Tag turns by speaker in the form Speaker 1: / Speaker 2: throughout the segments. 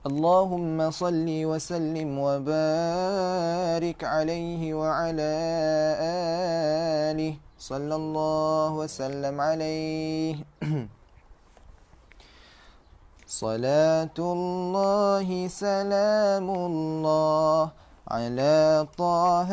Speaker 1: اللهم صل وسلم وبارك عليه وعلى آله صلى الله وسلم عليه. صلاة الله سلام الله على طه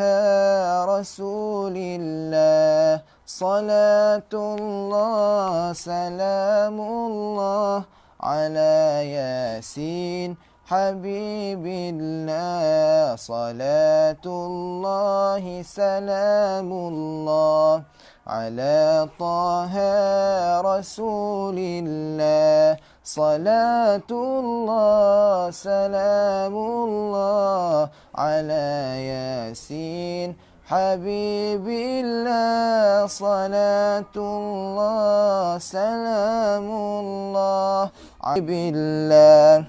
Speaker 1: رسول الله. صلاة الله سلام الله على ياسين حبيب الله. صلاة الله سلام الله على طه رسول الله. صلاة الله سلام الله على ياسين حبيب الله. صلاة الله سلام الله حبيب الله.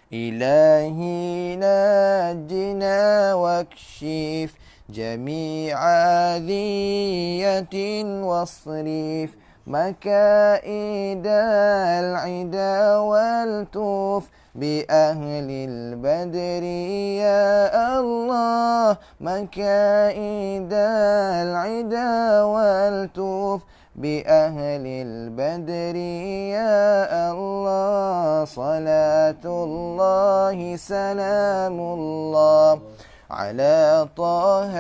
Speaker 1: إلهي نجنا واكشف جميع ذية واصرف مكائد العدا والتوف بأهل البدر يا الله. مكائد العدا والتوف بأهل البدر يا الله. صلاة الله سلام الله على طه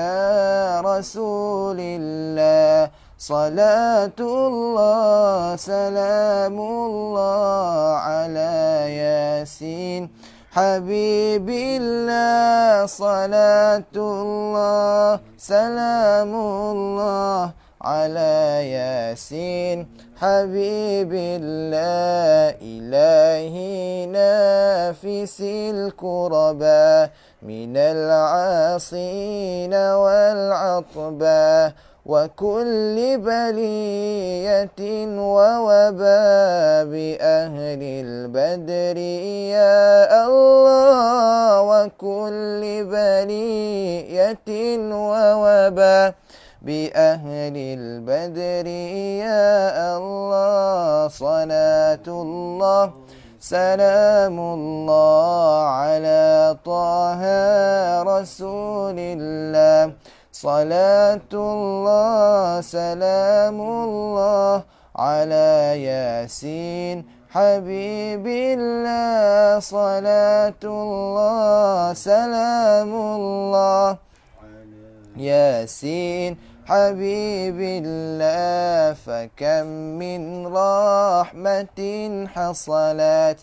Speaker 1: رسول الله. صلاة الله سلام الله على ياسين حبيب الله. صلاة الله سلام الله على ياسين حبيب الله. إلهي نافس الكرباء من العاصين والعطباء وكل بلية ووباء بأهل البدر يا الله. وكل بلية ووباء بأهل البدر يا الله. صلاة الله سلام الله على طه رسول الله. صلاة الله سلام الله على ياسين حبيب الله. صلاة الله سلام الله ياسين حبيب الله. فكم من رحمة حصلت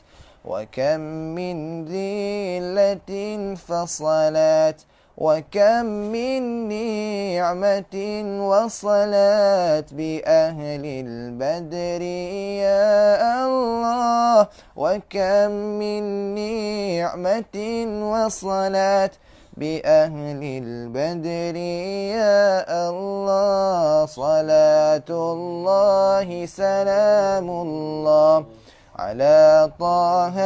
Speaker 1: وكم من ذلة فصلت وكم من نعمة وصلت بأهل البدر يا الله. وكم من نعمة وصلت بأهل البدر يا الله. صلاة الله سلام الله على طه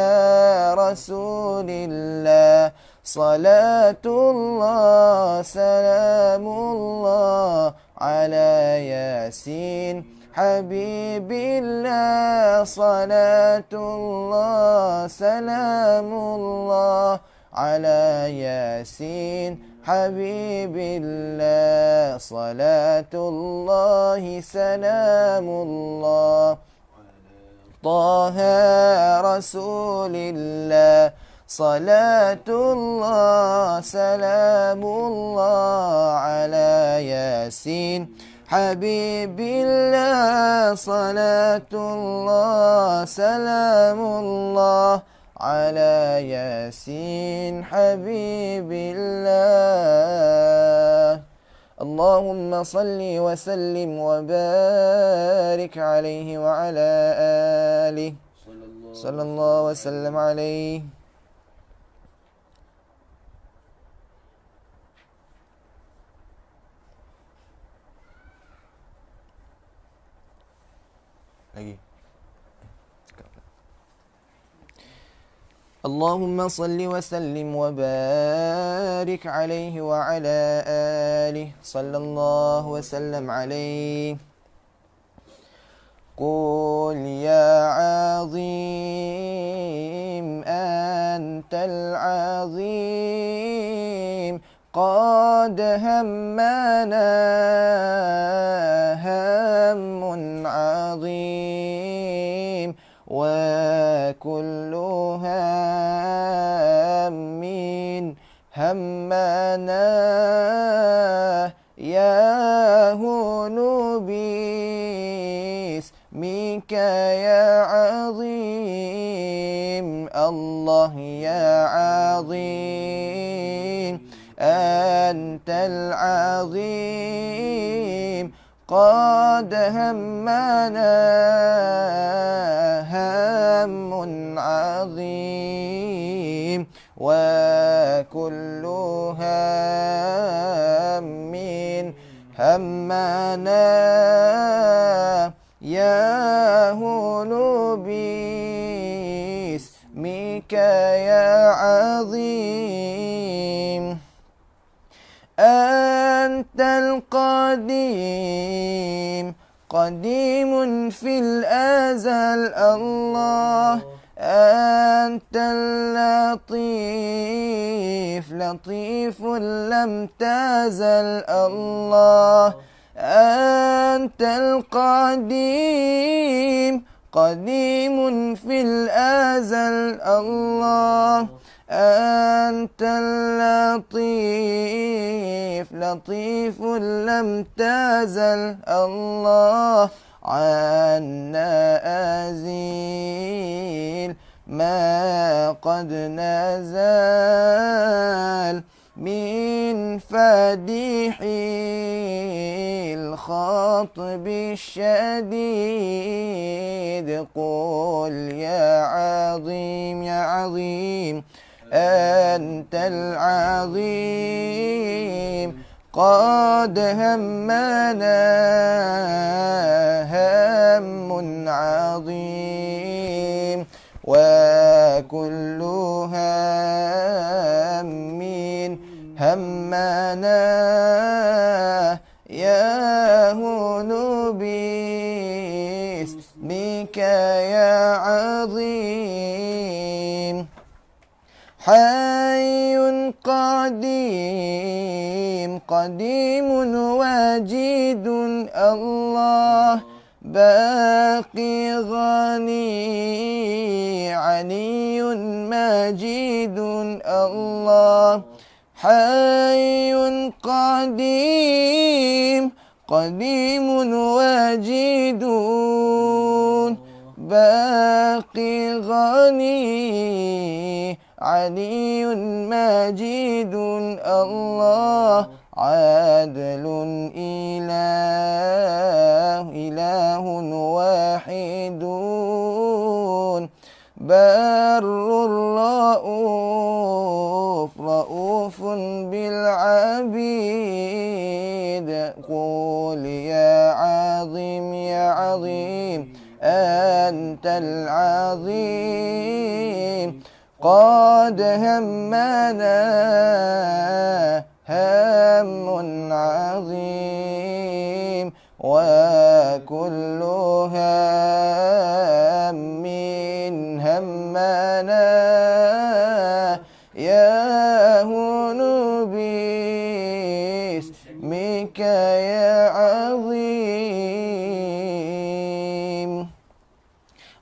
Speaker 1: رسول الله. صلاة الله سلام الله على ياسين حبيب الله. صلاة الله سلام الله على ياسين حبيب الله. صلاة الله سلام الله طه رسول الله. صلاة الله سلام الله على ياسين حبيب الله. صلاة الله سلام الله على ياسين حبيب الله. اللهم صل وسلم وبارك عليه وعلى آله صلى الله وسلم عليه. lagi. اللهم صل وسلم وبارك عليه وعلى آله صلى الله وسلم عليه. قل يا عظيم أنت العظيم قد همنا هم عظيم وكل هم همنا يهون باسمك يا عظيم الله يا عظيم أنت العظيم قد همنا هم عظيم وكل هم همنا يهون باسمك يا عظيم أنت القديم قديم في الأزل الله أنت اللطيف لطيف لم تزل الله أنت القديم قديم في الأزل الله أنت اللطيف لطيف لم تزل الله عنا أزيل ما قد نزل من فديح الخطب الشديد قل يا عظيم يا عظيم أنت العظيم قد همنا هم عظيم وكل هم همنا يهون باسمك يا عظيم حي قديم قديم واجد الله باقي غني علي مجيد الله حي قديم قديم واجد باقي غني علي مجيد الله عادل إله واحد بر رؤوف بالعبيد قل يا عظيم يا عظيم أنت العظيم قد همنا هم عظيم وكل هم همنا يهون باسمك يا عظيم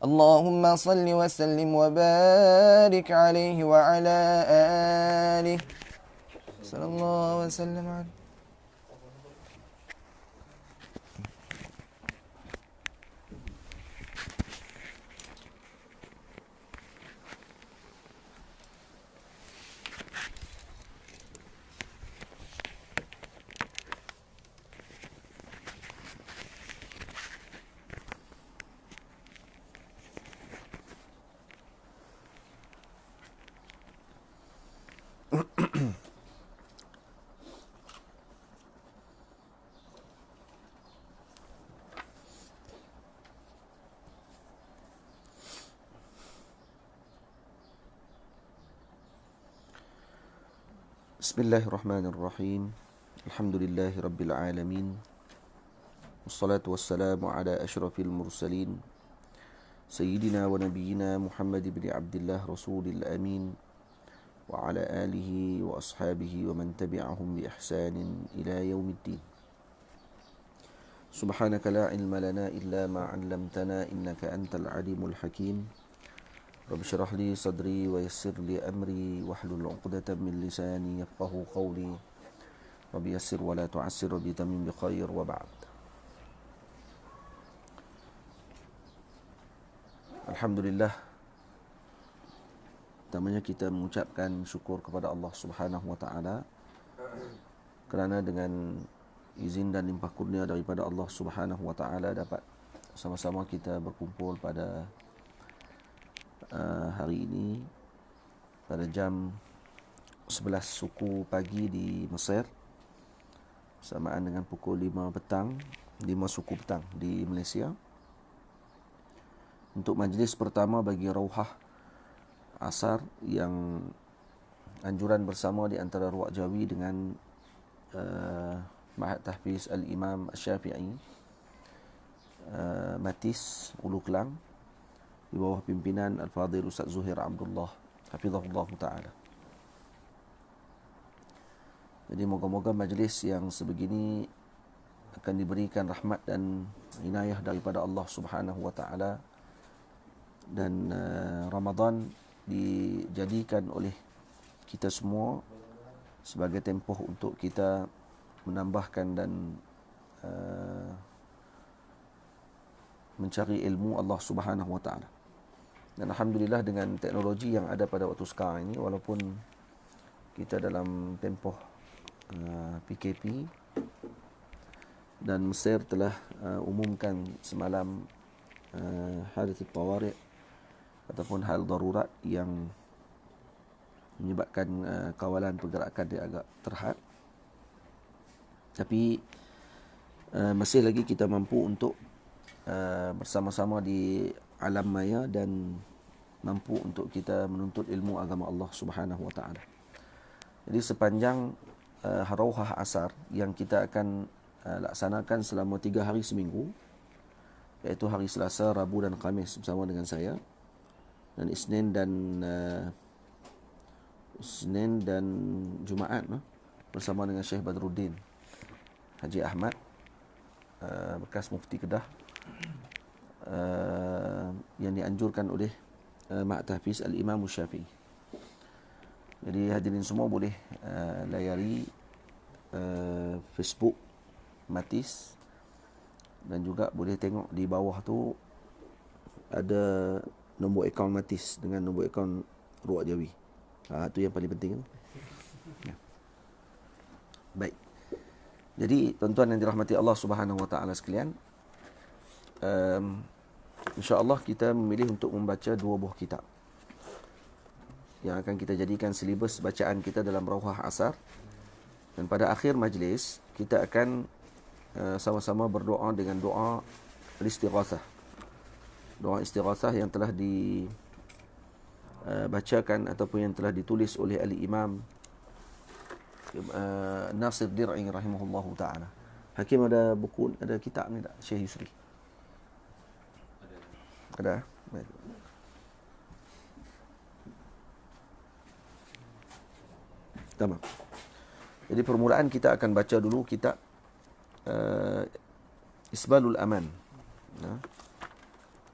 Speaker 1: اللهم صل وسلم وبارك عليه وعلى آله صلى الله وسلم عليه.
Speaker 2: Bismillahirrahmanirrahim. Alhamdulillahi rabbil alamin. Wassalatu wassalamu ala asyrafil mursalin سيدنا ونبينا محمد بن عبد الله رسول الأمين وعلى آله وأصحابه ومن تبعهم بإحسان إلى يوم الدين. سبحانك لا علم لنا إلا ما علمتنا إنك أنت العليم الحكيم. رب اشرح لي صدري ويسر لي أمري واحلل عقدة من لساني يفقه قولي. رب يسر ولا تعسر رب تمم بخير وبعد. Alhamdulillah, pertamanya kita mengucapkan syukur kepada Allah Subhanahu wa taala kerana dengan izin dan limpah kurnia daripada Allah Subhanahu wa taala dapat sama-sama kita berkumpul pada hari ini pada jam 11 suku pagi di Mesir, bersamaan dengan pukul 5 suku petang di Malaysia, untuk majlis pertama bagi Rauhah Asar yang anjuran bersama di antara Ruak Jawi dengan Ma'had Tahfiz Al-Imam Syafi'i Matis Ulu Kelang di bawah pimpinan Al-Fadhil Ustaz Zuhair Abdullah hafizahullah ta'ala. Jadi moga-moga majlis yang sebegini akan diberikan rahmat dan inayah daripada Allah Subhanahu wa ta'ala, dan Ramadan dijadikan oleh kita semua sebagai tempoh untuk kita menambahkan dan mencari ilmu Allah Subhanahu wa taala. Dan alhamdulillah dengan teknologi yang ada pada waktu sekarang ini, walaupun kita dalam tempoh PKP dan Mesir telah umumkan semalam hadits tawari' ataupun hal darurat yang menyebabkan kawalan pergerakan dia agak terhad, tapi masih lagi kita mampu untuk bersama-sama di alam maya dan mampu untuk kita menuntut ilmu agama Allah Subhanahu wa taala. Jadi sepanjang Rauhah Asar yang kita akan laksanakan selama 3 hari seminggu, iaitu hari Selasa, Rabu dan Khamis bersama dengan saya, dan Isnin dan Jumaat bersama dengan Syekh Badruddin Haji Ahmad, bekas Mufti Kedah, yang dianjurkan oleh Ma'had Tahfiz Al-Imam Syafi'i. Jadi hadirin semua boleh layari Facebook Matis, dan juga boleh tengok di bawah tu ada nombor akaun Matis dengan nombor akaun Ruak Jawi. Itu yang paling penting. Ya. Baik. Jadi tuan-tuan yang dirahmati Allah Subhanahu wa taala sekalian, insya-Allah kita memilih untuk membaca 2 buah kitab yang akan kita jadikan silibus bacaan kita dalam Rauhah Asar. Dan pada akhir majlis kita akan sama-sama berdoa dengan doa istighatsah. Doa istighatsah yang telah dibacakan ataupun yang telah ditulis oleh Al-Imam Nasir Dir'i rahimahullahu ta'ala. Hakim ada buku, ada kitab ni tak, Syekh Yusri? Ada? Baik. Tamam. Jadi permulaan kita akan baca dulu kitab Isbalul Aman.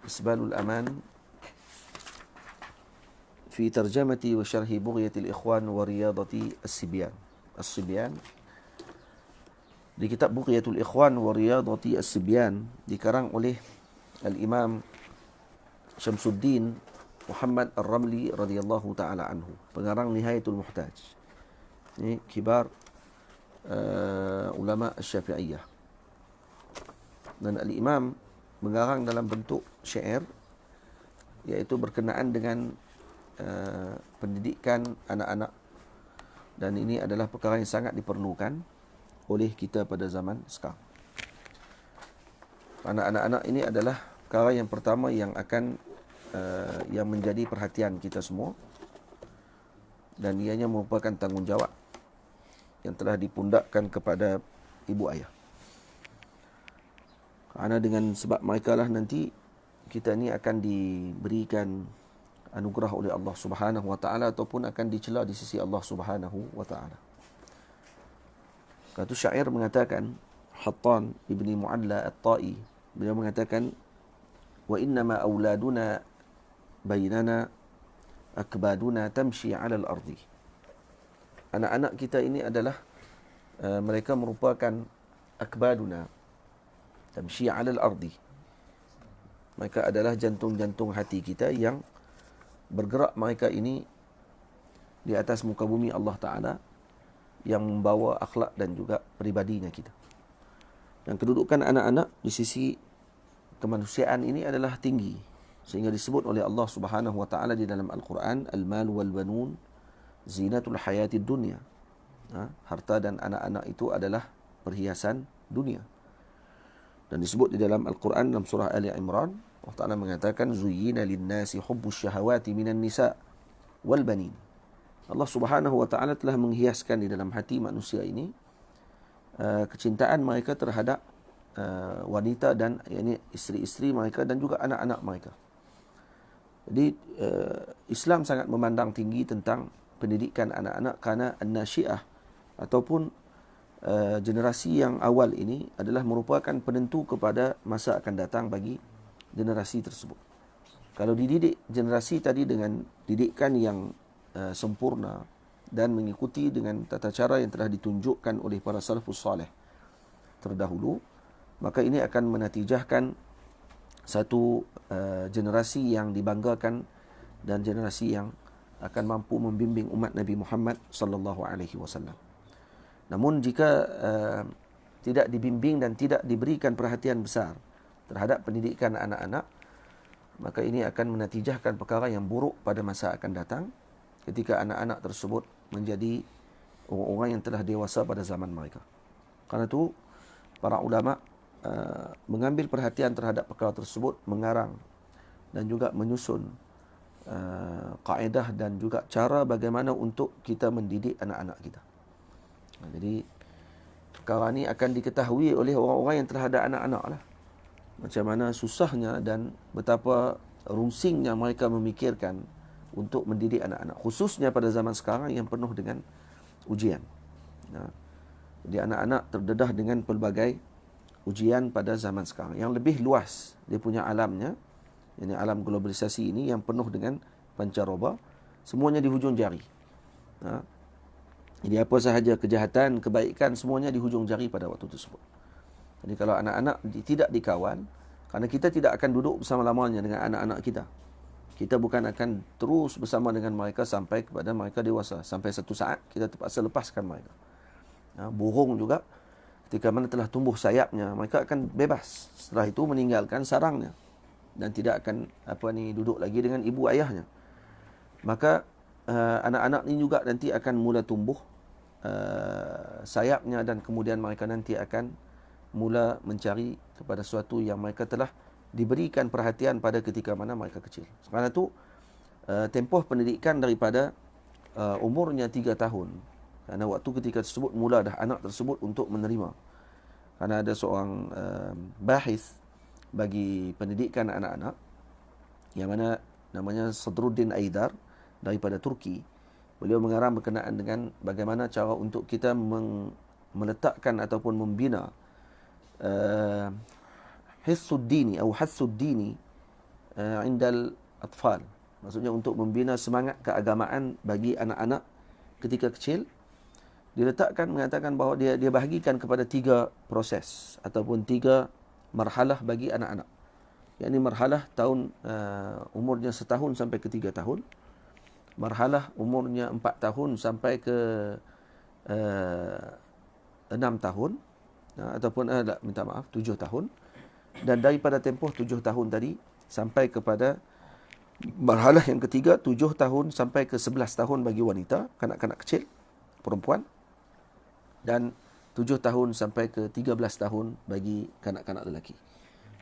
Speaker 2: Isbalul Aman fi tarjamati wa syarhi Bughyatil Ikhwan wa Riyadati As-Sibyan. As-Sibyan. Di kitab Bughyatul Ikhwan wa Riyadati As-Sibyan dikarang oleh Al-Imam Syamsuddin Muhammad Ar-Ramli radhiyallahu taala anhu, pengarang Nihayatul Muhtaj. Ini kibar ulama Syafi'iyah. Dan Al-Imam mengarang dalam bentuk syair, iaitu berkenaan dengan pendidikan anak-anak, dan ini adalah perkara yang sangat diperlukan oleh kita pada zaman sekarang. Anak-anak ini adalah perkara yang pertama yang akan yang menjadi perhatian kita semua, dan ianya merupakan tanggungjawab yang telah dipundakkan kepada ibu ayah. Kerana dengan sebab mereka lah nanti kita ni akan diberikan anugerah oleh Allah Subhanahu wa taala ataupun akan dicela di sisi Allah Subhanahu wa taala. Kata syair mengatakan, Hattan ibni Mu'alla At-Tai, beliau mengatakan, wa innama auladuna bainana akbaduna tamshi 'ala al-ardi. Anak-anak kita ini adalah mereka merupakan akbaduna tamshi 'ala al-ardi. Mereka adalah jantung-jantung hati kita yang bergerak, mereka ini di atas muka bumi Allah Ta'ala, yang membawa akhlak dan juga peribadinya kita. Dan kedudukan anak-anak di sisi kemanusiaan ini adalah tinggi, sehingga disebut oleh Allah Subhanahu wa taala di dalam Al-Quran, al-mal wal banun zinatul hayatid dunya. Harta dan anak-anak itu adalah perhiasan dunia. Dan disebut di dalam Al-Quran dalam surah Ali Imran, Allah Taala mengatakan, zuyyina lin-nasi hubbus syahawati minan nisa wal banin. Allah Subhanahu wa taala telah menghiaskan di dalam hati manusia ini kecintaan mereka terhadap wanita dan yakni isteri-isteri mereka dan juga anak-anak mereka. Jadi Islam sangat memandang tinggi tentang pendidikan anak-anak, kerana an-nasyiah ataupun generasi yang awal ini adalah merupakan penentu kepada masa akan datang bagi generasi tersebut. Kalau dididik generasi tadi dengan didikan yang sempurna dan mengikuti dengan tata cara yang telah ditunjukkan oleh para salafus salih terdahulu, maka ini akan menatijahkan satu generasi yang dibanggakan dan generasi yang akan mampu membimbing umat Nabi Muhammad sallallahu alaihi wasallam. Namun jika tidak dibimbing dan tidak diberikan perhatian besar terhadap pendidikan anak-anak, maka ini akan menatijahkan perkara yang buruk pada masa akan datang, ketika anak-anak tersebut menjadi orang-orang yang telah dewasa pada zaman mereka. Karena itu para ulama mengambil perhatian terhadap perkara tersebut, mengarang dan juga menyusun kaedah dan juga cara bagaimana untuk kita mendidik anak-anak kita. Jadi perkara ini akan diketahui oleh orang-orang yang telah ada anak-anak lah, macam mana susahnya dan betapa rungsingnya mereka memikirkan untuk mendidik anak-anak, khususnya pada zaman sekarang yang penuh dengan ujian. Jadi anak-anak terdedah dengan pelbagai ujian pada zaman sekarang yang lebih luas dia punya alamnya, ini alam globalisasi ini yang penuh dengan pancaroba, semuanya di hujung jari. Jadi apa sahaja kejahatan, kebaikan, semuanya di hujung jari pada waktu tersebut. Jadi kalau anak-anak tidak dikawal, kerana kita tidak akan duduk bersama-lamanya dengan anak-anak kita. Kita bukan akan terus bersama dengan mereka sampai kepada mereka dewasa. Sampai satu saat kita terpaksa lepaskan mereka. Burung juga ketika mana telah tumbuh sayapnya, mereka akan bebas. Setelah itu meninggalkan sarangnya dan tidak akan duduk lagi dengan ibu ayahnya. Maka anak-anak ini juga nanti akan mula tumbuh sayapnya, dan kemudian mereka nanti akan mula mencari kepada sesuatu yang mereka telah diberikan perhatian pada ketika mana mereka kecil. Kerana itu tempoh pendidikan daripada umurnya 3 tahun. Kerana waktu ketika tersebut mula dah anak tersebut untuk menerima. Kerana ada seorang bahis bagi pendidikan anak-anak yang mana namanya Sadruddin Aidar daripada Turki. Beliau mengarang berkenaan dengan bagaimana cara untuk kita meletakkan ataupun membina Hissud dini atau hassud dini indal atfal. Maksudnya untuk membina semangat keagamaan bagi anak-anak ketika kecil. Diletakkan, mengatakan bahawa dia bahagikan kepada 3 proses ataupun 3 marhalah bagi anak-anak. Yang ini marhalah tahun umurnya 1 tahun sampai ke 3 tahun. Marhalah umurnya 4 tahun sampai ke 6 tahun. Ataupun 7 tahun. Dan daripada tempoh 7 tahun tadi sampai kepada marhalah yang ketiga, 7 tahun sampai ke 11 tahun bagi wanita, kanak-kanak kecil, perempuan. Dan 7 tahun sampai ke 13 tahun bagi kanak-kanak lelaki.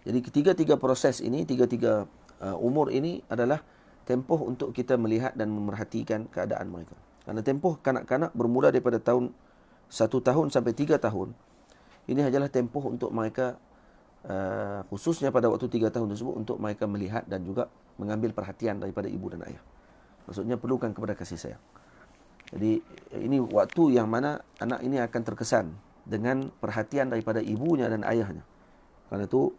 Speaker 2: Jadi ketiga-tiga proses ini, tiga-tiga umur ini adalah tempoh untuk kita melihat dan memerhatikan keadaan mereka. Kerana tempoh kanak-kanak bermula daripada tahun 1 tahun sampai 3 tahun. Ini adalah tempoh untuk mereka khususnya pada waktu 3 tahun tersebut untuk mereka melihat dan juga mengambil perhatian daripada ibu dan ayah. Maksudnya perlukan kepada kasih sayang. Jadi ini waktu yang mana anak ini akan terkesan dengan perhatian daripada ibunya dan ayahnya. Karena itu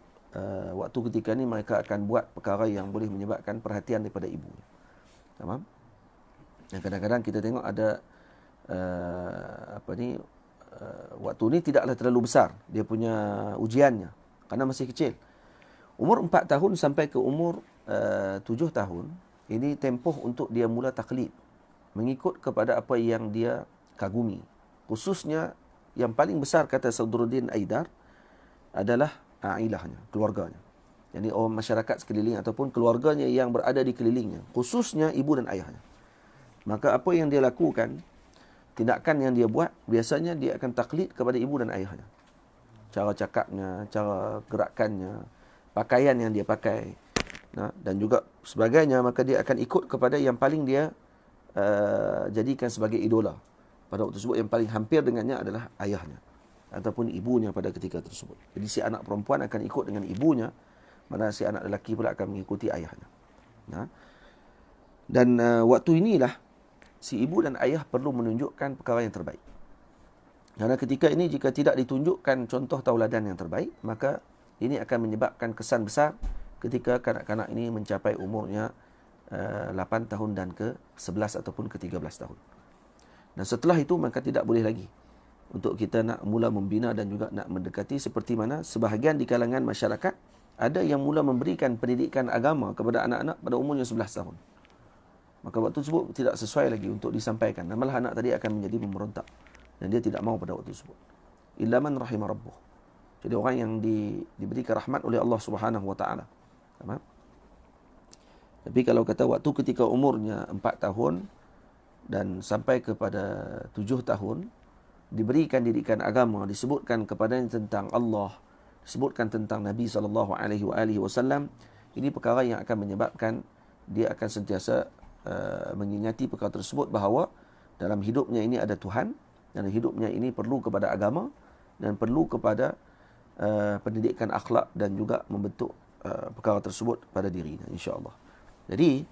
Speaker 2: waktu ketika ini mereka akan buat perkara yang boleh menyebabkan perhatian daripada ibunya. Faham? Dan kadang-kadang kita tengok ada waktu ini tidaklah terlalu besar dia punya ujiannya karena masih kecil. Umur 4 tahun sampai ke umur 7 tahun ini tempoh untuk dia mula taklid, mengikut kepada apa yang dia kagumi. Khususnya yang paling besar kata Sadruddin Aidar adalah ailahnya, keluarganya. Jadi orang masyarakat sekeliling ataupun keluarganya yang berada di kelilingnya, khususnya ibu dan ayahnya. Maka apa yang dia lakukan, tindakan yang dia buat, biasanya dia akan taklid kepada ibu dan ayahnya. Cara cakapnya, cara gerakannya, pakaian yang dia pakai, dan juga sebagainya, maka dia akan ikut kepada yang paling dia jadikan sebagai idola. Pada waktu tersebut yang paling hampir dengannya adalah ayahnya ataupun ibunya pada ketika tersebut. Jadi si anak perempuan akan ikut dengan ibunya, mana si anak lelaki pula akan mengikuti ayahnya. Dan waktu inilah si ibu dan ayah perlu menunjukkan perkara yang terbaik. Karena ketika ini jika tidak ditunjukkan contoh tauladan yang terbaik, maka ini akan menyebabkan kesan besar ketika kanak-kanak ini mencapai umurnya 8 tahun dan ke 11 ataupun ke 13 tahun. Dan setelah itu maka tidak boleh lagi untuk kita nak mula membina dan juga nak mendekati, seperti mana sebahagian di kalangan masyarakat ada yang mula memberikan pendidikan agama kepada anak-anak pada umurnya 11 tahun. Maka waktu tersebut tidak sesuai lagi untuk disampaikan. Dan malah anak tadi akan menjadi memberontak. Dan dia tidak mau pada waktu tersebut. Illa man rahimah rabbuh. Jadi orang yang diberikan rahmat oleh Allah Subhanahu wa taala. Tapi kalau kata waktu ketika umurnya 4 tahun dan sampai kepada 7 tahun, diberikan didikan agama, disebutkan kepadanya tentang Allah, disebutkan tentang Nabi SAW, ini perkara yang akan menyebabkan dia akan sentiasa mengingati perkara tersebut bahawa dalam hidupnya ini ada Tuhan, dan hidupnya ini perlu kepada agama dan perlu kepada pendidikan akhlak dan juga membentuk perkara tersebut pada dirinya, insya-Allah. Jadi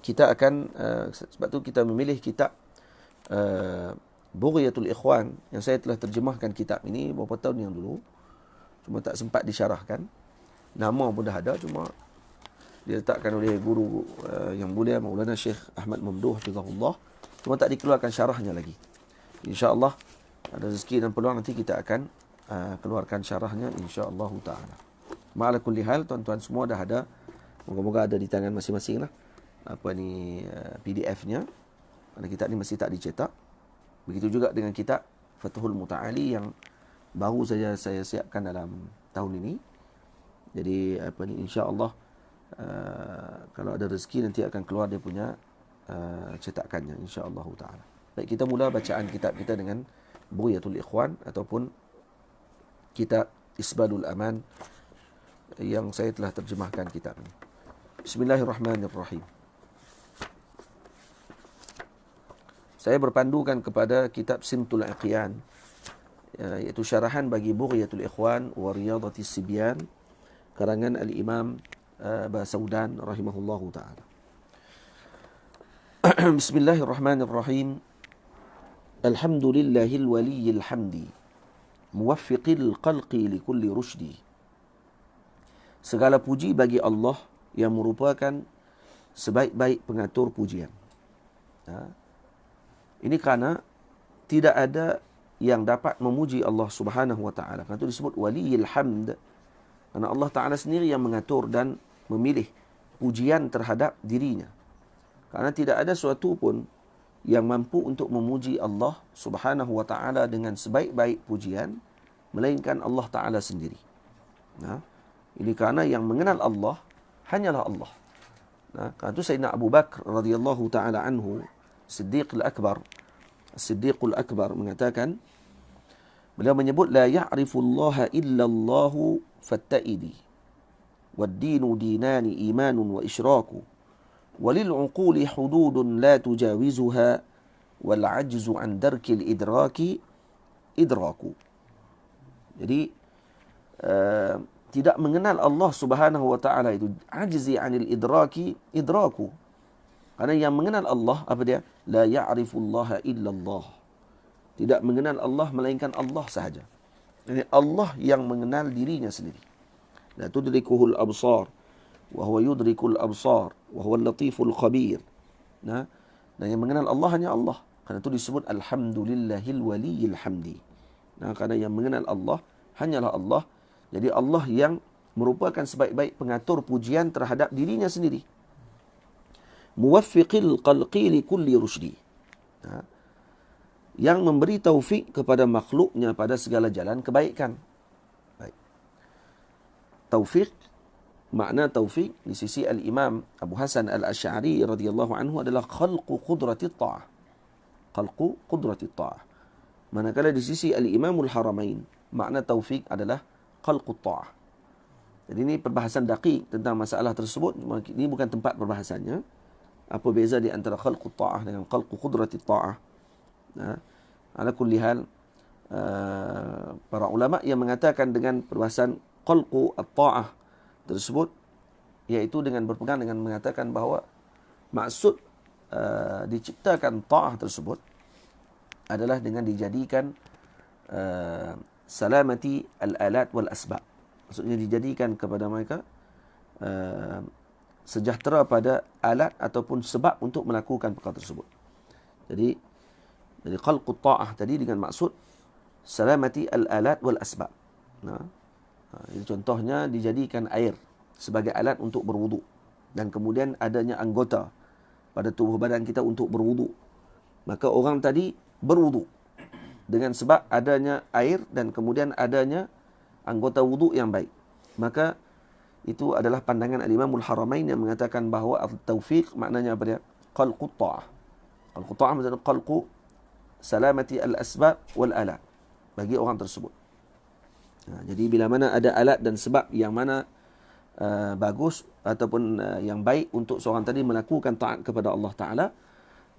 Speaker 2: kita akan sebab tu kita memilih kitab Bughyatul Ikhwan yang saya telah terjemahkan kitab ini beberapa tahun yang dulu, cuma tak sempat disyarahkan. Nama pun dah ada, cuma diletakkan oleh guru yang mulia Maulana Syekh Ahmad Mamduh hafizahullah, cuma tak dikeluarkan syarahnya lagi. Insya-Allah ada rezeki dan peluang nanti kita akan keluarkan syarahnya insya-Allah taala. Ma'ala kulli hal, tuan-tuan semua dah ada, moga-moga ada di tangan masing-masing lah PDF-nya. Kerana kitab ni masih tak dicetak. Begitu juga dengan kitab Fathul Muta'ali yang baru saja saya siapkan dalam tahun ini. Jadi insya-Allah kalau ada rezeki nanti akan keluar dia punya cetakannya insya-Allah taala. Baik, kita mula bacaan kitab kita dengan Bughyatul Ikhwan ataupun kitab Isbalul Aman yang saya telah terjemahkan kitab ini. Bismillahirrahmanirrahim. Saya berpandukan kepada kitab Simtul Aqiyan, iaitu syarahan bagi Bughyatul Ikhwan wa Riyadatis Sibyan, karangan Al-Imam Basaudan rahimahullahu ta'ala. Bismillahirrahmanirrahim. Alhamdulillahil waliyil hamdi, muwaffiqil qalqi likulli rushdi. Segala puji bagi Allah yang merupakan sebaik-baik pengatur pujian. Ini kerana tidak ada yang dapat memuji Allah Subhanahu wa taala. Kerana itu disebut waliyil hamd. Kerana Allah Taala sendiri yang mengatur dan memilih pujian terhadap dirinya. Kerana tidak ada sesuatu pun yang mampu untuk memuji Allah Subhanahu wa taala dengan sebaik-baik pujian melainkan Allah Taala sendiri. Ini kerana yang mengenal Allah hanyalah Allah. Kerana itu Sayyidina Abu Bakar radhiyallahu taala anhu, Siddiqul Akbar mengatakan, beliau menyebut la ya'rifullaha illallahu fatta'idi wad-dinu dinani imanun wa isyraku walil uquli hududun la tujawizuha wal ajzu an darkil idraki idraku. Jadi tidak mengenal Allah Subhanahu wa taala itu ajzi anil idraku. Karena yang mengenal Allah apa dia? La ya'rifullaha illallah. Tidak mengenal Allah melainkan Allah sahaja. Jadi Allah yang mengenal dirinya sendiri. La tudrikuhul absar wa huwa yudrikul absar wa huwa latiful khabir. Nah, dan yang mengenal Allah hanya Allah. Karena itu disebut alhamdulillahil waliyil hamdi. Nah, karena yang mengenal Allah hanyalah Allah. Jadi Allah yang merupakan sebaik-baik pengatur pujian terhadap dirinya sendiri. Muwaffiqil qalqi li kulli rusydi. Yang memberi taufik kepada makhluknya pada segala jalan kebaikan. Baik. Taufik, makna taufik di sisi Al-Imam Abu Hasan Al-Asy'ari radhiyallahu anhu adalah khalqu qudratit ta'ah. Khalqu qudratit ta'ah. Manakala di sisi Al-Imamul Haramain, makna taufik adalah khalqut ta'ah. Jadi ini perbahasan daqiq tentang masalah tersebut. Ini bukan tempat perbahasannya. Apa beza di antara khalqut ta'ah dengan khalqu qudratit ta'ah? Nah, ala kulli hal, para ulama yang mengatakan dengan perbahasan khalqu at-ta'ah tersebut, iaitu dengan berpegang dengan mengatakan bahawa maksud diciptakan ta'ah tersebut adalah dengan dijadikan salamati al-alat wal asbab. Maksudnya dijadikan kepada mereka sejahtera pada alat ataupun sebab untuk melakukan perkara tersebut. Jadi khalqut ta'ah tadi dengan maksud salamati al-alat wal asbab. Nah, ini contohnya dijadikan air sebagai alat untuk berwuduk, dan kemudian adanya anggota pada tubuh badan kita untuk berwuduk. Maka orang tadi berwuduk dengan sebab adanya air dan kemudian adanya anggota wuduk yang baik. Maka itu adalah pandangan Al-Imamul Haramain yang mengatakan bahawa al-taufiq maknanya apa dia? Khalqut ta'ah. Khalqut ta'ah maksudnya khalqu salamati al-asbab wal alat bagi orang tersebut. Jadi bila mana ada alat dan sebab yang mana bagus ataupun yang baik untuk seorang tadi melakukan taat kepada Allah Ta'ala,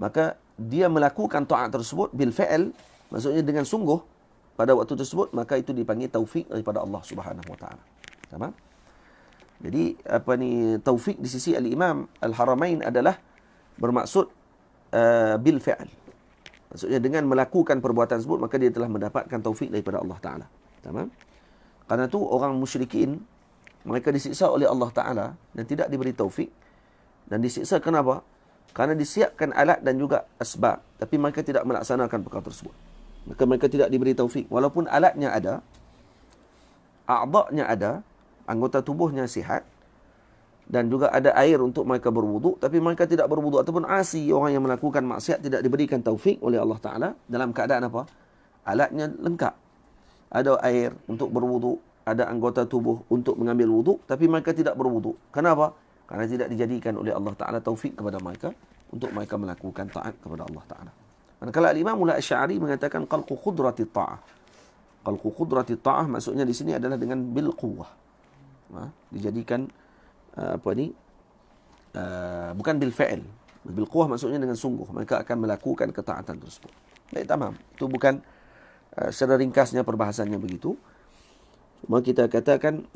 Speaker 2: maka dia melakukan taat tersebut bil fi'l, maksudnya dengan sungguh pada waktu tersebut, maka itu dipanggil taufik daripada Allah Subhanahu wa taala. Tamam? Jadi taufik di sisi Al-Imam Al-Haramain adalah bermaksud bil fi'l. Maksudnya dengan melakukan perbuatan tersebut maka dia telah mendapatkan taufik daripada Allah Taala. Tamam? Karena itu orang musyrikin mereka disiksa oleh Allah Taala dan tidak diberi taufik. Dan disiksa kenapa? Karena disiapkan alat dan juga asbab, tapi mereka tidak melaksanakan perkara tersebut. Maka mereka tidak diberi taufik. Walaupun alatnya ada, a'dha'nya ada, anggota tubuhnya sihat, dan juga ada air untuk mereka berwuduk, tapi mereka tidak berwuduk ataupun asi, orang yang melakukan maksiat tidak diberikan taufik oleh Allah Ta'ala dalam keadaan apa? Alatnya lengkap. Ada air untuk berwuduk, ada anggota tubuh untuk mengambil wuduk, tapi mereka tidak berwuduk. Kenapa? Karena tidak dijadikan oleh Allah Ta'ala taufik kepada mereka untuk mereka melakukan taat kepada Allah Ta'ala. Manakala Al-Imam Al-Asy'ari mengatakan qalqu qudratit ta'ah. Qalqu qudratit ta'ah maksudnya di sini adalah dengan bil quwwah. Dijadikan bukan bil fi'l. Bil quwwah maksudnya dengan sungguh mereka akan melakukan ketaatan tersebut. Baik, tamam. Itu bukan secara ringkasnya perbahasannya begitu. Cuma kita katakan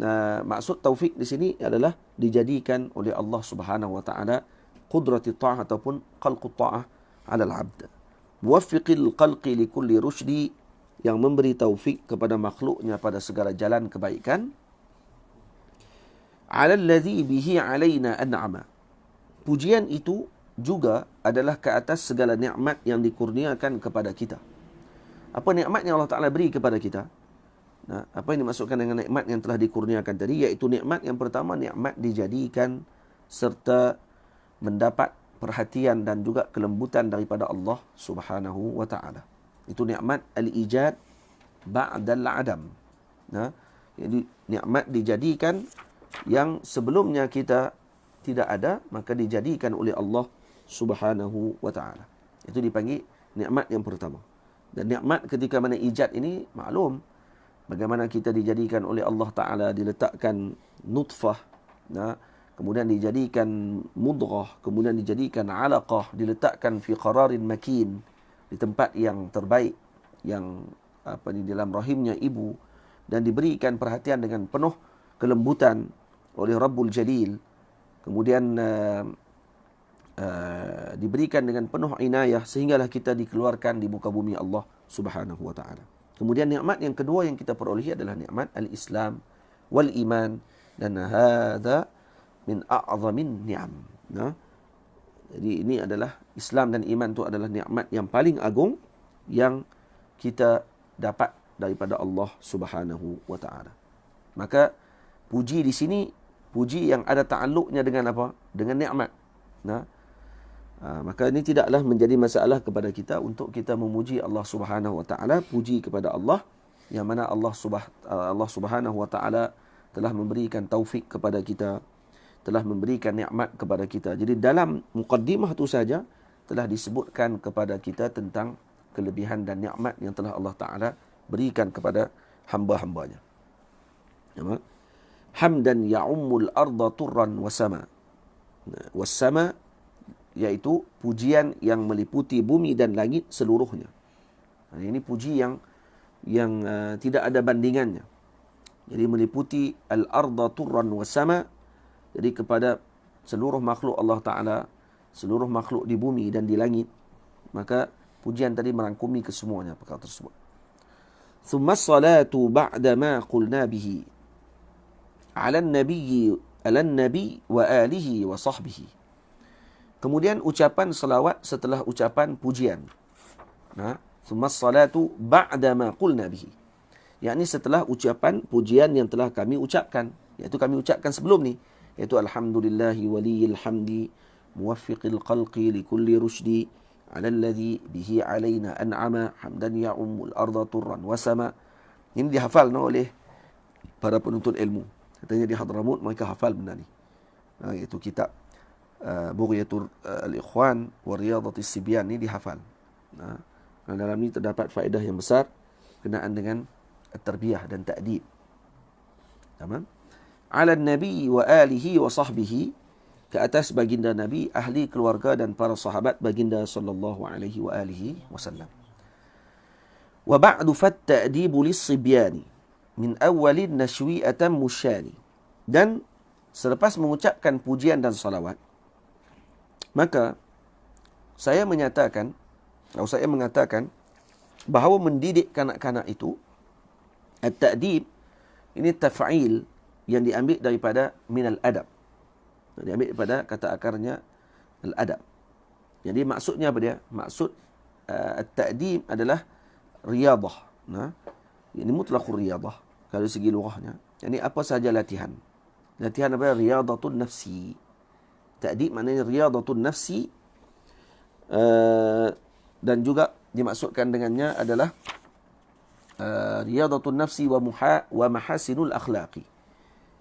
Speaker 2: maksud taufik di sini adalah dijadikan oleh Allah Subhanahu wa taala qudratit ta'ah ataupun khalqut ta'ah 'ala al-'abd. Muwaffiqil khalqi li kulli rusydi, yang memberi taufik kepada makhluknya pada segala jalan kebaikan. 'Ala alladhi bihi 'alaina an'ama. Pujian itu juga adalah ke atas segala nikmat yang dikurniakan kepada kita. Apa nikmat yang Allah Taala beri kepada kita? Nah, apa yang dimaksudkan dengan nikmat yang telah dikurniakan tadi? Iaitu nikmat yang pertama, nikmat dijadikan serta mendapat perhatian dan juga kelembutan daripada Allah Subhanahu wa taala. Itu nikmat al-ijad ba'dal adam. Nah, jadi nikmat dijadikan yang sebelumnya kita tidak ada, maka dijadikan oleh Allah Subhanahu wa taala. Itu dipanggil nikmat yang pertama. Dan nikmat ketika mana ijad ini maklum bagaimana kita dijadikan oleh Allah Ta'ala, diletakkan nutfah, nah, kemudian dijadikan mudghah, kemudian dijadikan alaqah, diletakkan fi qararin makin, di tempat yang terbaik, yang di dalam rahimnya ibu, dan diberikan perhatian dengan penuh kelembutan oleh Rabbul Jalil. Kemudian diberikan dengan penuh inayah sehinggalah kita dikeluarkan di muka bumi Allah Subhanahu wa taala. Kemudian nikmat yang kedua yang kita perolehi adalah nikmat al-Islam wal iman, dan hadza min a'zamin ni'am. Jadi ini adalah Islam dan iman itu adalah nikmat yang paling agung yang kita dapat daripada Allah Subhanahu wa taala. Maka puji di sini puji yang ada ta'alluqnya dengan apa? Dengan nikmat. Maka ini tidaklah menjadi masalah kepada kita untuk kita memuji Allah Subhanahu wa taala, puji kepada Allah yang mana Allah Subhanahu wa taala telah memberikan taufik kepada kita, telah memberikan nikmat kepada kita. Jadi dalam muqaddimah itu saja telah disebutkan kepada kita tentang kelebihan dan nikmat yang telah Allah taala berikan kepada hamba-hambanya. Hamdan ya'ummul arda turran wasama. Wasama iaitu pujian yang meliputi bumi dan langit seluruhnya. Ini puji yang tidak ada bandingannya. Jadi meliputi al-arda turran wasama, jadi kepada seluruh makhluk Allah Ta'ala, seluruh makhluk di bumi dan di langit. Maka pujian tadi merangkumi kesemuanya perkara tersebut. Thumma salatu ba'da ma qulna bihi ala nabi wa alihi wa sahbihi. Kemudian ucapan salawat setelah ucapan pujian. Thumma salatu ba'da ma qulna bihi. Yakni setelah ucapan pujian yang telah kami ucapkan, iaitu kami ucapkan sebelum ni, iaitu alhamdulillahi waliyil hamdi muwaffiqil khalqi likulli rushdi ala alladhi bihi alaina an'ama hamdan ya'ummul arda turran wasama. Ini dihafal oleh para penuntut ilmu. Katanya di Hadramut mereka hafal benda ni. Iaitu kitab Bughyatul al-Ikhwan wa Riyadatis Sibyan ni dihafal. Dalam ni terdapat faedah yang besar kenaan dengan at-tarbiyah dan ta'dib. Tamam? Ala nabi wa alihi wa sahbihi, ke atas baginda Nabi, ahli keluarga dan para sahabat baginda sallallahu alaihi wa alihi wasallam. Wa ba'du fat-ta'dibu lis-sibyani min awwalin nashwi'atan musyani. Dan selepas mengucapkan pujian dan salawat, maka saya mengatakan bahawa mendidik kanak-kanak itu, at-ta'dib ini taf'il yang diambil daripada minal adab. Diambil daripada kata akarnya al-adab. Jadi maksudnya apa dia? Maksud at-ta'dib adalah riyadah. Ini mutlaqur riyadah kalau segi lughahnya. Yani apa sahaja latihan. Latihan apa? Riyadatun nafsi. Ta'dib maknanya riyadatun nafsi, dan juga dimaksudkan dengannya adalah riyadatun nafsi wa mahasinul akhlaqi.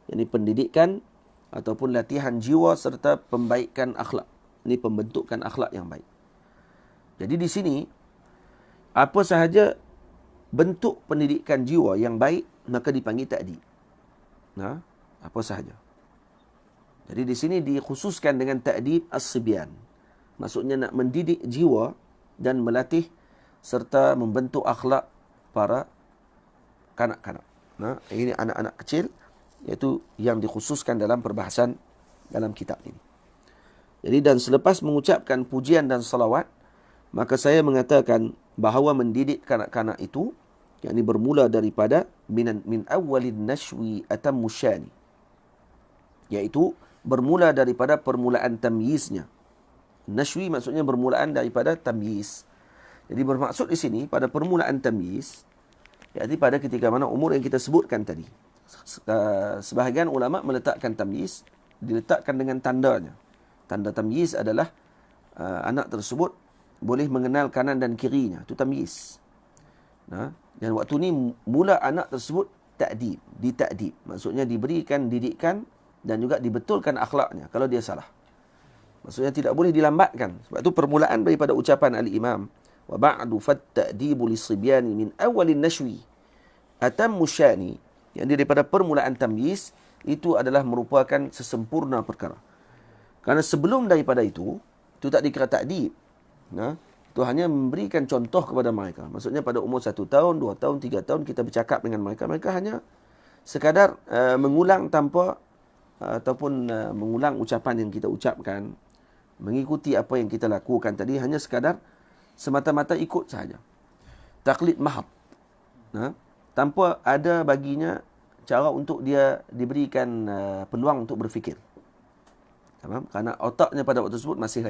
Speaker 2: Yani pendidikan ataupun latihan jiwa serta pembaikan akhlak. Ini pembentukan akhlak yang baik. Jadi di sini apa sahaja bentuk pendidikan jiwa yang baik maka dipanggil ta'dib. Apa sahaja. Jadi di sini dikhususkan dengan ta'dib as-sibyan. Maksudnya nak mendidik jiwa dan melatih serta membentuk akhlak para kanak-kanak. Ini anak-anak kecil, iaitu yang dikhususkan dalam perbahasan dalam kitab ini. Jadi dan selepas mengucapkan pujian dan salawat, maka saya mengatakan bahawa mendidik kanak-kanak itu, yakni bermula daripada min awwalin nashwi atammu syani, iaitu bermula daripada permulaan tamyiznya. Nashwi maksudnya bermulaan daripada tamyiz. Jadi bermaksud di sini pada permulaan tamyiz, iaitu pada ketika mana umur yang kita sebutkan tadi. Sebahagian ulama meletakkan tamyiz, diletakkan dengan tandanya. Tanda tamyiz adalah anak tersebut boleh mengenal kanan dan kirinya. Itu tamyiz. Dan waktu ni mula anak tersebut ta'dib, ditakdib. Maksudnya diberikan didikan dan juga dibetulkan akhlaknya kalau dia salah. Maksudnya tidak boleh dilambatkan. Sebab itu permulaan daripada ucapan al-Imam, wa ba'du fat-ta'dibu lis-sibyani min awwalin nashwi atammu syani, yang daripada permulaan tamyiz itu adalah merupakan sesempurna perkara. Karena sebelum daripada itu tak dikira ta'dib. Itu itu hanya memberikan contoh kepada mereka. Maksudnya pada umur 1 tahun, 2 tahun, 3 tahun kita bercakap dengan mereka. Mereka hanya sekadar mengulang tanpa ataupun mengulang ucapan yang kita ucapkan, mengikuti apa yang kita lakukan tadi, hanya sekadar semata-mata ikut sahaja. Taklid mahab. Tanpa ada baginya cara untuk dia diberikan peluang untuk berfikir. Faham? Kerana otaknya pada waktu tersebut masih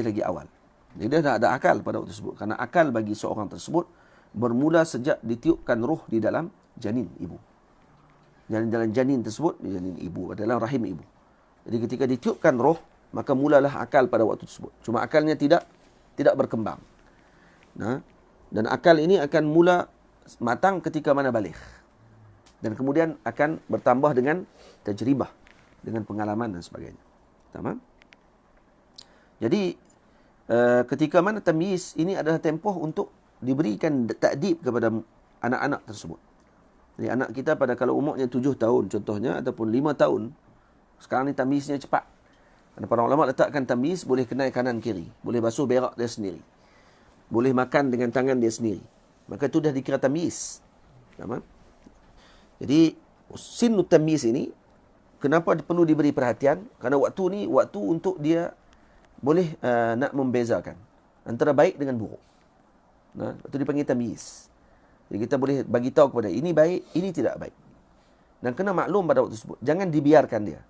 Speaker 2: lagi awal. Jadi dia tak ada akal pada waktu tersebut. Kerana akal bagi seorang tersebut bermula sejak ditiupkan roh di dalam janin ibu. Dan dalam janin tersebut, janin ibu, dalam rahim ibu. Jadi ketika ditiupkan roh, maka mulalah akal pada waktu tersebut. Cuma akalnya tidak berkembang. Dan akal ini akan mula matang ketika mana balik. Dan kemudian akan bertambah dengan tajribah, dengan pengalaman dan sebagainya. Tamam? Jadi ketika mana tamyiz ini adalah tempoh untuk diberikan takdib kepada anak-anak tersebut. Jadi anak kita pada kalau umurnya 7 tahun contohnya ataupun 5 tahun, sekarang ni tamyiznya cepat. Kerana para ulama letakkan tamyiz boleh kenal kanan kiri, boleh basuh berak dia sendiri, boleh makan dengan tangan dia sendiri. Maka itu dah dikira tamyiz. Tamam? Jadi sinu tamyiz ini kenapa perlu diberi perhatian? Kerana waktu ni waktu untuk dia boleh nak membezakan antara baik dengan buruk. Itu dipanggil tamyiz. Jadi kita boleh bagi tahu kepada ini baik, ini tidak baik. Dan kena maklum pada waktu tersebut. Jangan dibiarkan dia.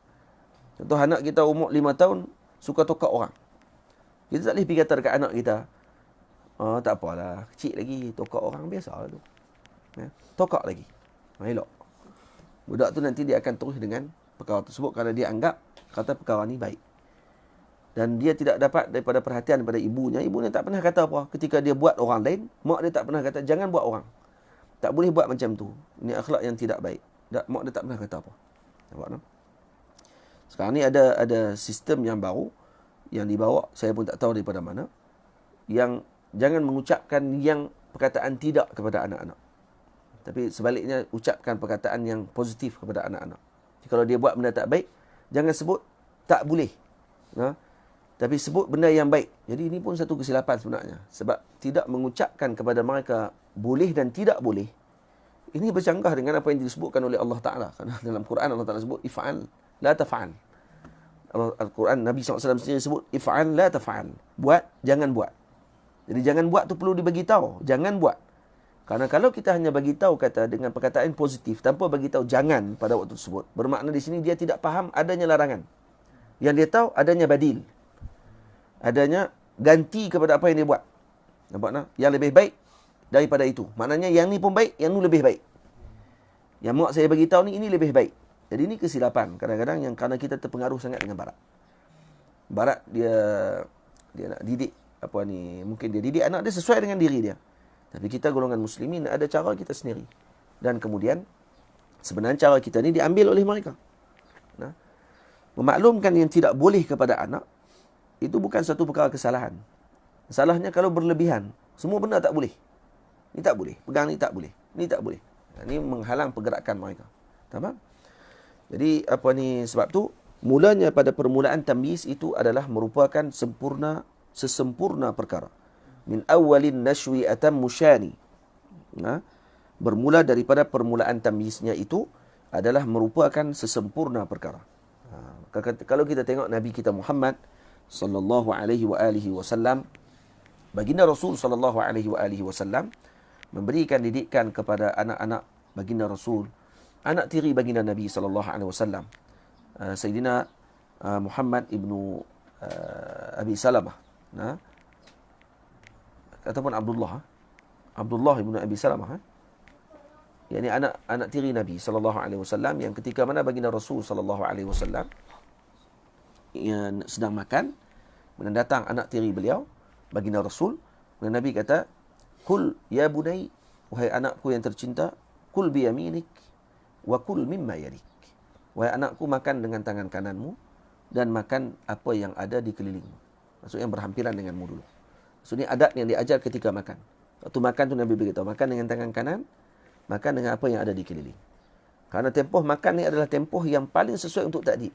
Speaker 2: Contoh anak kita umur 5 tahun suka tokak orang. Kita tak boleh pergi kata dekat anak kita, "Oh, tak apalah, kecil lagi, tokak orang biasalah tu." Tokak lagi. Elok. Budak tu nanti dia akan terus dengan perkara tersebut kerana dia anggap kata perkara ni baik. Dan dia tidak dapat daripada perhatian daripada ibunya. Ibunya tak pernah kata apa. Ketika dia buat orang lain, mak dia tak pernah kata, "Jangan buat orang. Tak boleh buat macam tu. Ini akhlak yang tidak baik." Mak dia tak pernah kata apa. Nampak tak? Sekarang ni ada sistem yang baru yang dibawa, saya pun tak tahu daripada mana, yang jangan mengucapkan yang perkataan tidak kepada anak-anak. Tapi sebaliknya ucapkan perkataan yang positif kepada anak-anak. Jadi, kalau dia buat benda tak baik, jangan sebut tak boleh. Tapi sebut benda yang baik. Jadi ini pun satu kesilapan sebenarnya. Sebab tidak mengucapkan kepada mereka boleh dan tidak boleh. Ini bercanggah dengan apa yang disebutkan oleh Allah Ta'ala. Kerana dalam Quran Allah Ta'ala sebut, "If'al, la taf'al." Al-Quran, Nabi SAW sendiri sebut, "If'al, la taf'al." Buat, jangan buat. Jadi jangan buat tu perlu dibagi tahu. Jangan buat. Karena kalau kita hanya bagi tahu kata dengan perkataan positif, tanpa bagi tahu jangan pada waktu tersebut, bermakna di sini dia tidak faham adanya larangan. Yang dia tahu adanya badil. Adanya ganti kepada apa yang dia buat. Nampak tak? Yang lebih baik daripada itu. Maknanya yang ni pun baik, yang ni lebih baik. Yang mak saya bagi tahu ni, ini lebih baik. Jadi ini kesilapan. Kadang-kadang yang kerana kita terpengaruh sangat dengan barat. Barat dia nak didik mungkin dia didik anak dia sesuai dengan diri dia. Tapi kita golongan muslimin ada cara kita sendiri. Dan kemudian sebenarnya cara kita ni diambil oleh mereka. Memaklumkan yang tidak boleh kepada anak itu bukan satu perkara kesalahan. Salahnya kalau berlebihan. Semua benda tak boleh. Ni tak boleh. Pegang ni tak boleh. Ni tak boleh. Ini menghalang pergerakan mereka. Tamam? Jadi sebab tu mulanya pada permulaan tamyiz itu adalah merupakan sesempurna perkara. Min awwalin nashwi atammu syani. Bermula daripada permulaan tamyiznya itu adalah merupakan sesempurna perkara. Kalau kita tengok Nabi kita Muhammad sallallahu alaihi wa alihi wasallam, baginda Rasul sallallahu alaihi wa alihi wasallam memberikan didikan kepada anak-anak baginda Rasul, anak tiri baginda Nabi sallallahu alaihi wasallam, Sayyidina Muhammad ibnu Abi Salamah, ataupun Abdullah ibnu Abi Salamah, yakni anak tiri Nabi sallallahu alaihi wasallam, yang ketika mana baginda Rasul sallallahu alaihi wasallam yang sedang makan, mendatang anak tiri beliau, baginda Rasul, dan Nabi kata, "Kul ya bunai, wahai anakku yang tercinta, kul bi yaminik wa kul mimma yalik." Wahai anakku, makan dengan tangan kananmu dan makan apa yang ada di kelilingmu. Maksudnya yang berhampiran denganmu dulu. Maksudnya adab yang diajar ketika makan. Waktu makan tu Nabi beritahu, makan dengan tangan kanan, makan dengan apa yang ada di keliling. Karena tempoh makan ni adalah tempoh yang paling sesuai untuk takdib.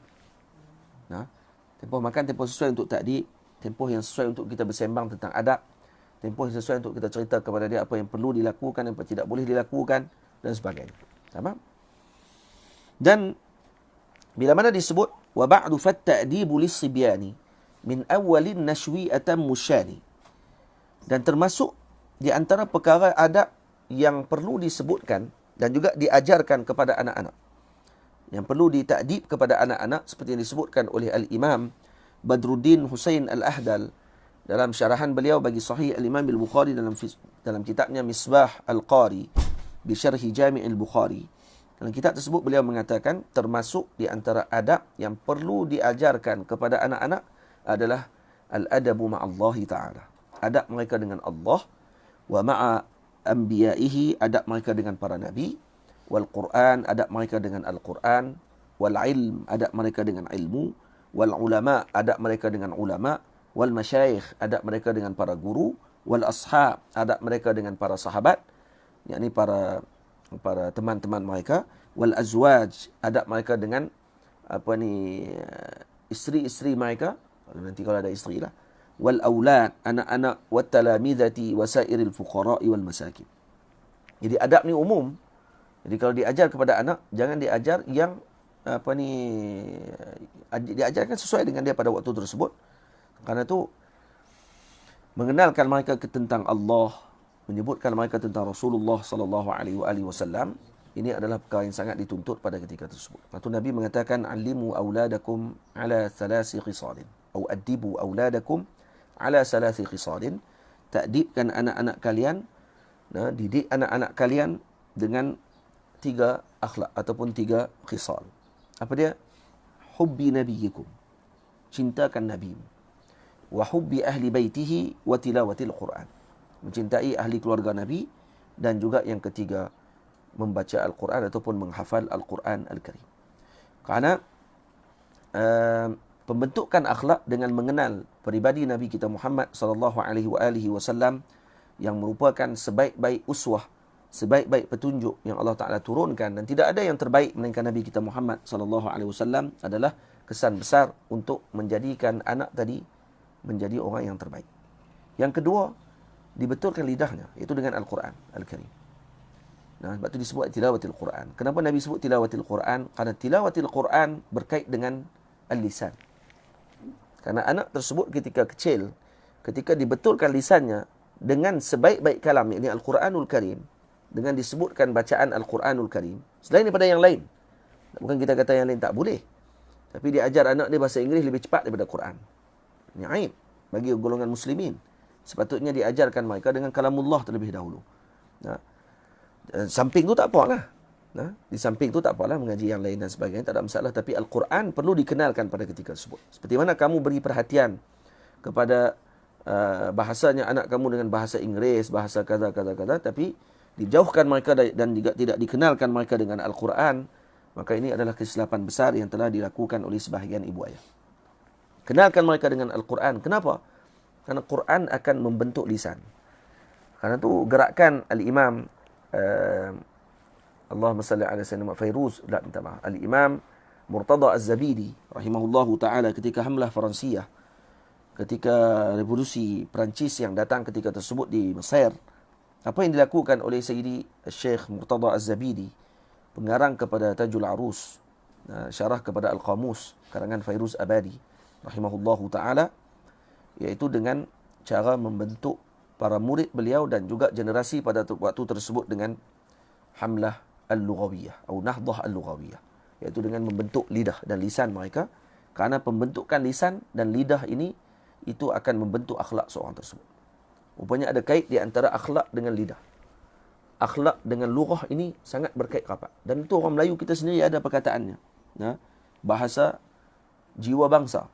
Speaker 2: Tempoh makan, tempoh sesuai untuk takdib. tempoh yang sesuai untuk kita bersembang tentang adab, tempoh yang sesuai untuk kita cerita kepada dia apa yang perlu dilakukan, apa yang tidak boleh dilakukan dan sebagainya. Faham? Dan bila mana disebut wa ba'du fatta'dibu lis-sibyani min awwalin nashwi atammu syani. Dan termasuk di antara perkara adab yang perlu disebutkan dan juga diajarkan kepada anak-anak, yang perlu ditakdib kepada anak-anak seperti yang disebutkan oleh Al-Imam Badruddin Husain Al-Ahdal dalam syarahan beliau bagi Sahih Al-Imam Al-Bukhari dalam kitabnya Misbah Al-Qari bi Syarhi Jami' Al-Bukhari. Dalam kitab tersebut beliau mengatakan termasuk di antara adab yang perlu diajarkan kepada anak-anak adalah al-adabu ma'allahi ta'ala. Adab mereka dengan Allah, wa ma'a anbiya'ihi, adab mereka dengan para nabi, wal Quran, adab mereka dengan Al-Quran, wal ilm, adab mereka dengan ilmu, wal ulama, adab mereka dengan ulama, wal masyayikh, adab mereka dengan para guru, wal ashab, adab mereka dengan para sahabat, yakni para teman-teman mereka, wal azwaj, adab mereka dengan isteri-isteri mereka, nanti kalau ada isteri lah, wal aulad, anak-anak, wat talamidati wasairil fuqara'i wal masakin. Jadi adab ni umum. Jadi kalau diajar kepada anak, jangan diajar yang diajarkan sesuai dengan dia pada waktu tersebut. Karena itu mengenalkan mereka tentang Allah, menyebutkan mereka tentang Rasulullah sallallahu alaihi wasallam, ini adalah perkara yang sangat dituntut pada ketika tersebut. Maka Nabi mengatakan alimu auladakum ala thalathi khisalin atau adibu auladakum ala thalathi khisalin, takdibkan anak-anak kalian, didik anak-anak kalian dengan 3 akhlak ataupun 3 khisal. Apa dia? Hubbi nabiyikum, cintakan nabimu, wa hubbi ahli baitihi wa tilawatil Quran, mencintai ahli keluarga Nabi, dan juga yang ketiga membaca Al-Quran ataupun menghafal Al-Quran Al-Karim. Kerana pembentukan akhlak dengan mengenal peribadi Nabi kita Muhammad sallallahu alaihi wasallam yang merupakan sebaik-baik uswah, sebaik-baik petunjuk yang Allah Taala turunkan, dan tidak ada yang terbaik melainkan Nabi kita Muhammad sallallahu alaihi wasallam, adalah kesan besar untuk menjadikan anak tadi menjadi orang yang terbaik. Yang kedua, dibetulkan lidahnya, iaitu dengan Al-Quran Al-Karim. Nah, sebab itu disebut tilawatil Quran. Kenapa Nabi sebut tilawatil Quran? Karena tilawatil Quran berkait dengan al-lisan. Karena anak tersebut ketika kecil, ketika dibetulkan lisannya dengan sebaik-baik kalam, yakni Al-Quranul Karim, dengan disebutkan bacaan Al-Quranul Karim, selain daripada yang lain. Bukan kita kata yang lain tak boleh. Tapi dia ajar anak dia bahasa Inggeris lebih cepat daripada Quran. Ini aib bagi golongan muslimin. Sepatutnya diajarkan mereka dengan kalamullah terlebih dahulu. Nah, samping tu tak apalah. Nah, di samping tu tak apalah mengaji yang lain dan sebagainya, tak ada masalah. Tapi Al-Quran perlu dikenalkan pada ketika tersebut. Seperti mana kamu beri perhatian kepada bahasanya anak kamu dengan bahasa Inggeris, bahasa kaza, tapi dijauhkan mereka dan juga tidak dikenalkan mereka dengan Al-Quran, maka ini adalah kesilapan besar yang telah dilakukan oleh sebahagian ibu ayah. Kenalkan mereka dengan Al-Quran. Kenapa? Karena Quran akan membentuk lisan. Karena itu gerakan Al-Imam Allahumma salli ala sayyidina Fairuz, minta maaf, Al-Imam Murtada Az-Zabidi rahimahullahu ta'ala ketika hamlah Faransiyah, ketika revolusi Perancis yang datang ketika tersebut di Mesir, apa yang dilakukan oleh Sayyidi Syekh Murtada Az-Zabidi, pengarang kepada Tajul Arus, syarah kepada Al-Qamus karangan Fairuz Abadi rahimahullahu ta'ala, iaitu dengan cara membentuk para murid beliau dan juga generasi pada waktu tersebut dengan hamlah al-lughawiyah atau nahdah al-lughawiyah, iaitu dengan membentuk lidah dan lisan mereka. Karena pembentukan lisan dan lidah ini itu akan membentuk akhlak seorang tersebut. Rupanya ada kait di antara akhlak dengan lidah. Akhlak dengan lughah ini sangat berkait rapat. Dan itu orang Melayu kita sendiri ada perkataannya. Bahasa jiwa bangsa.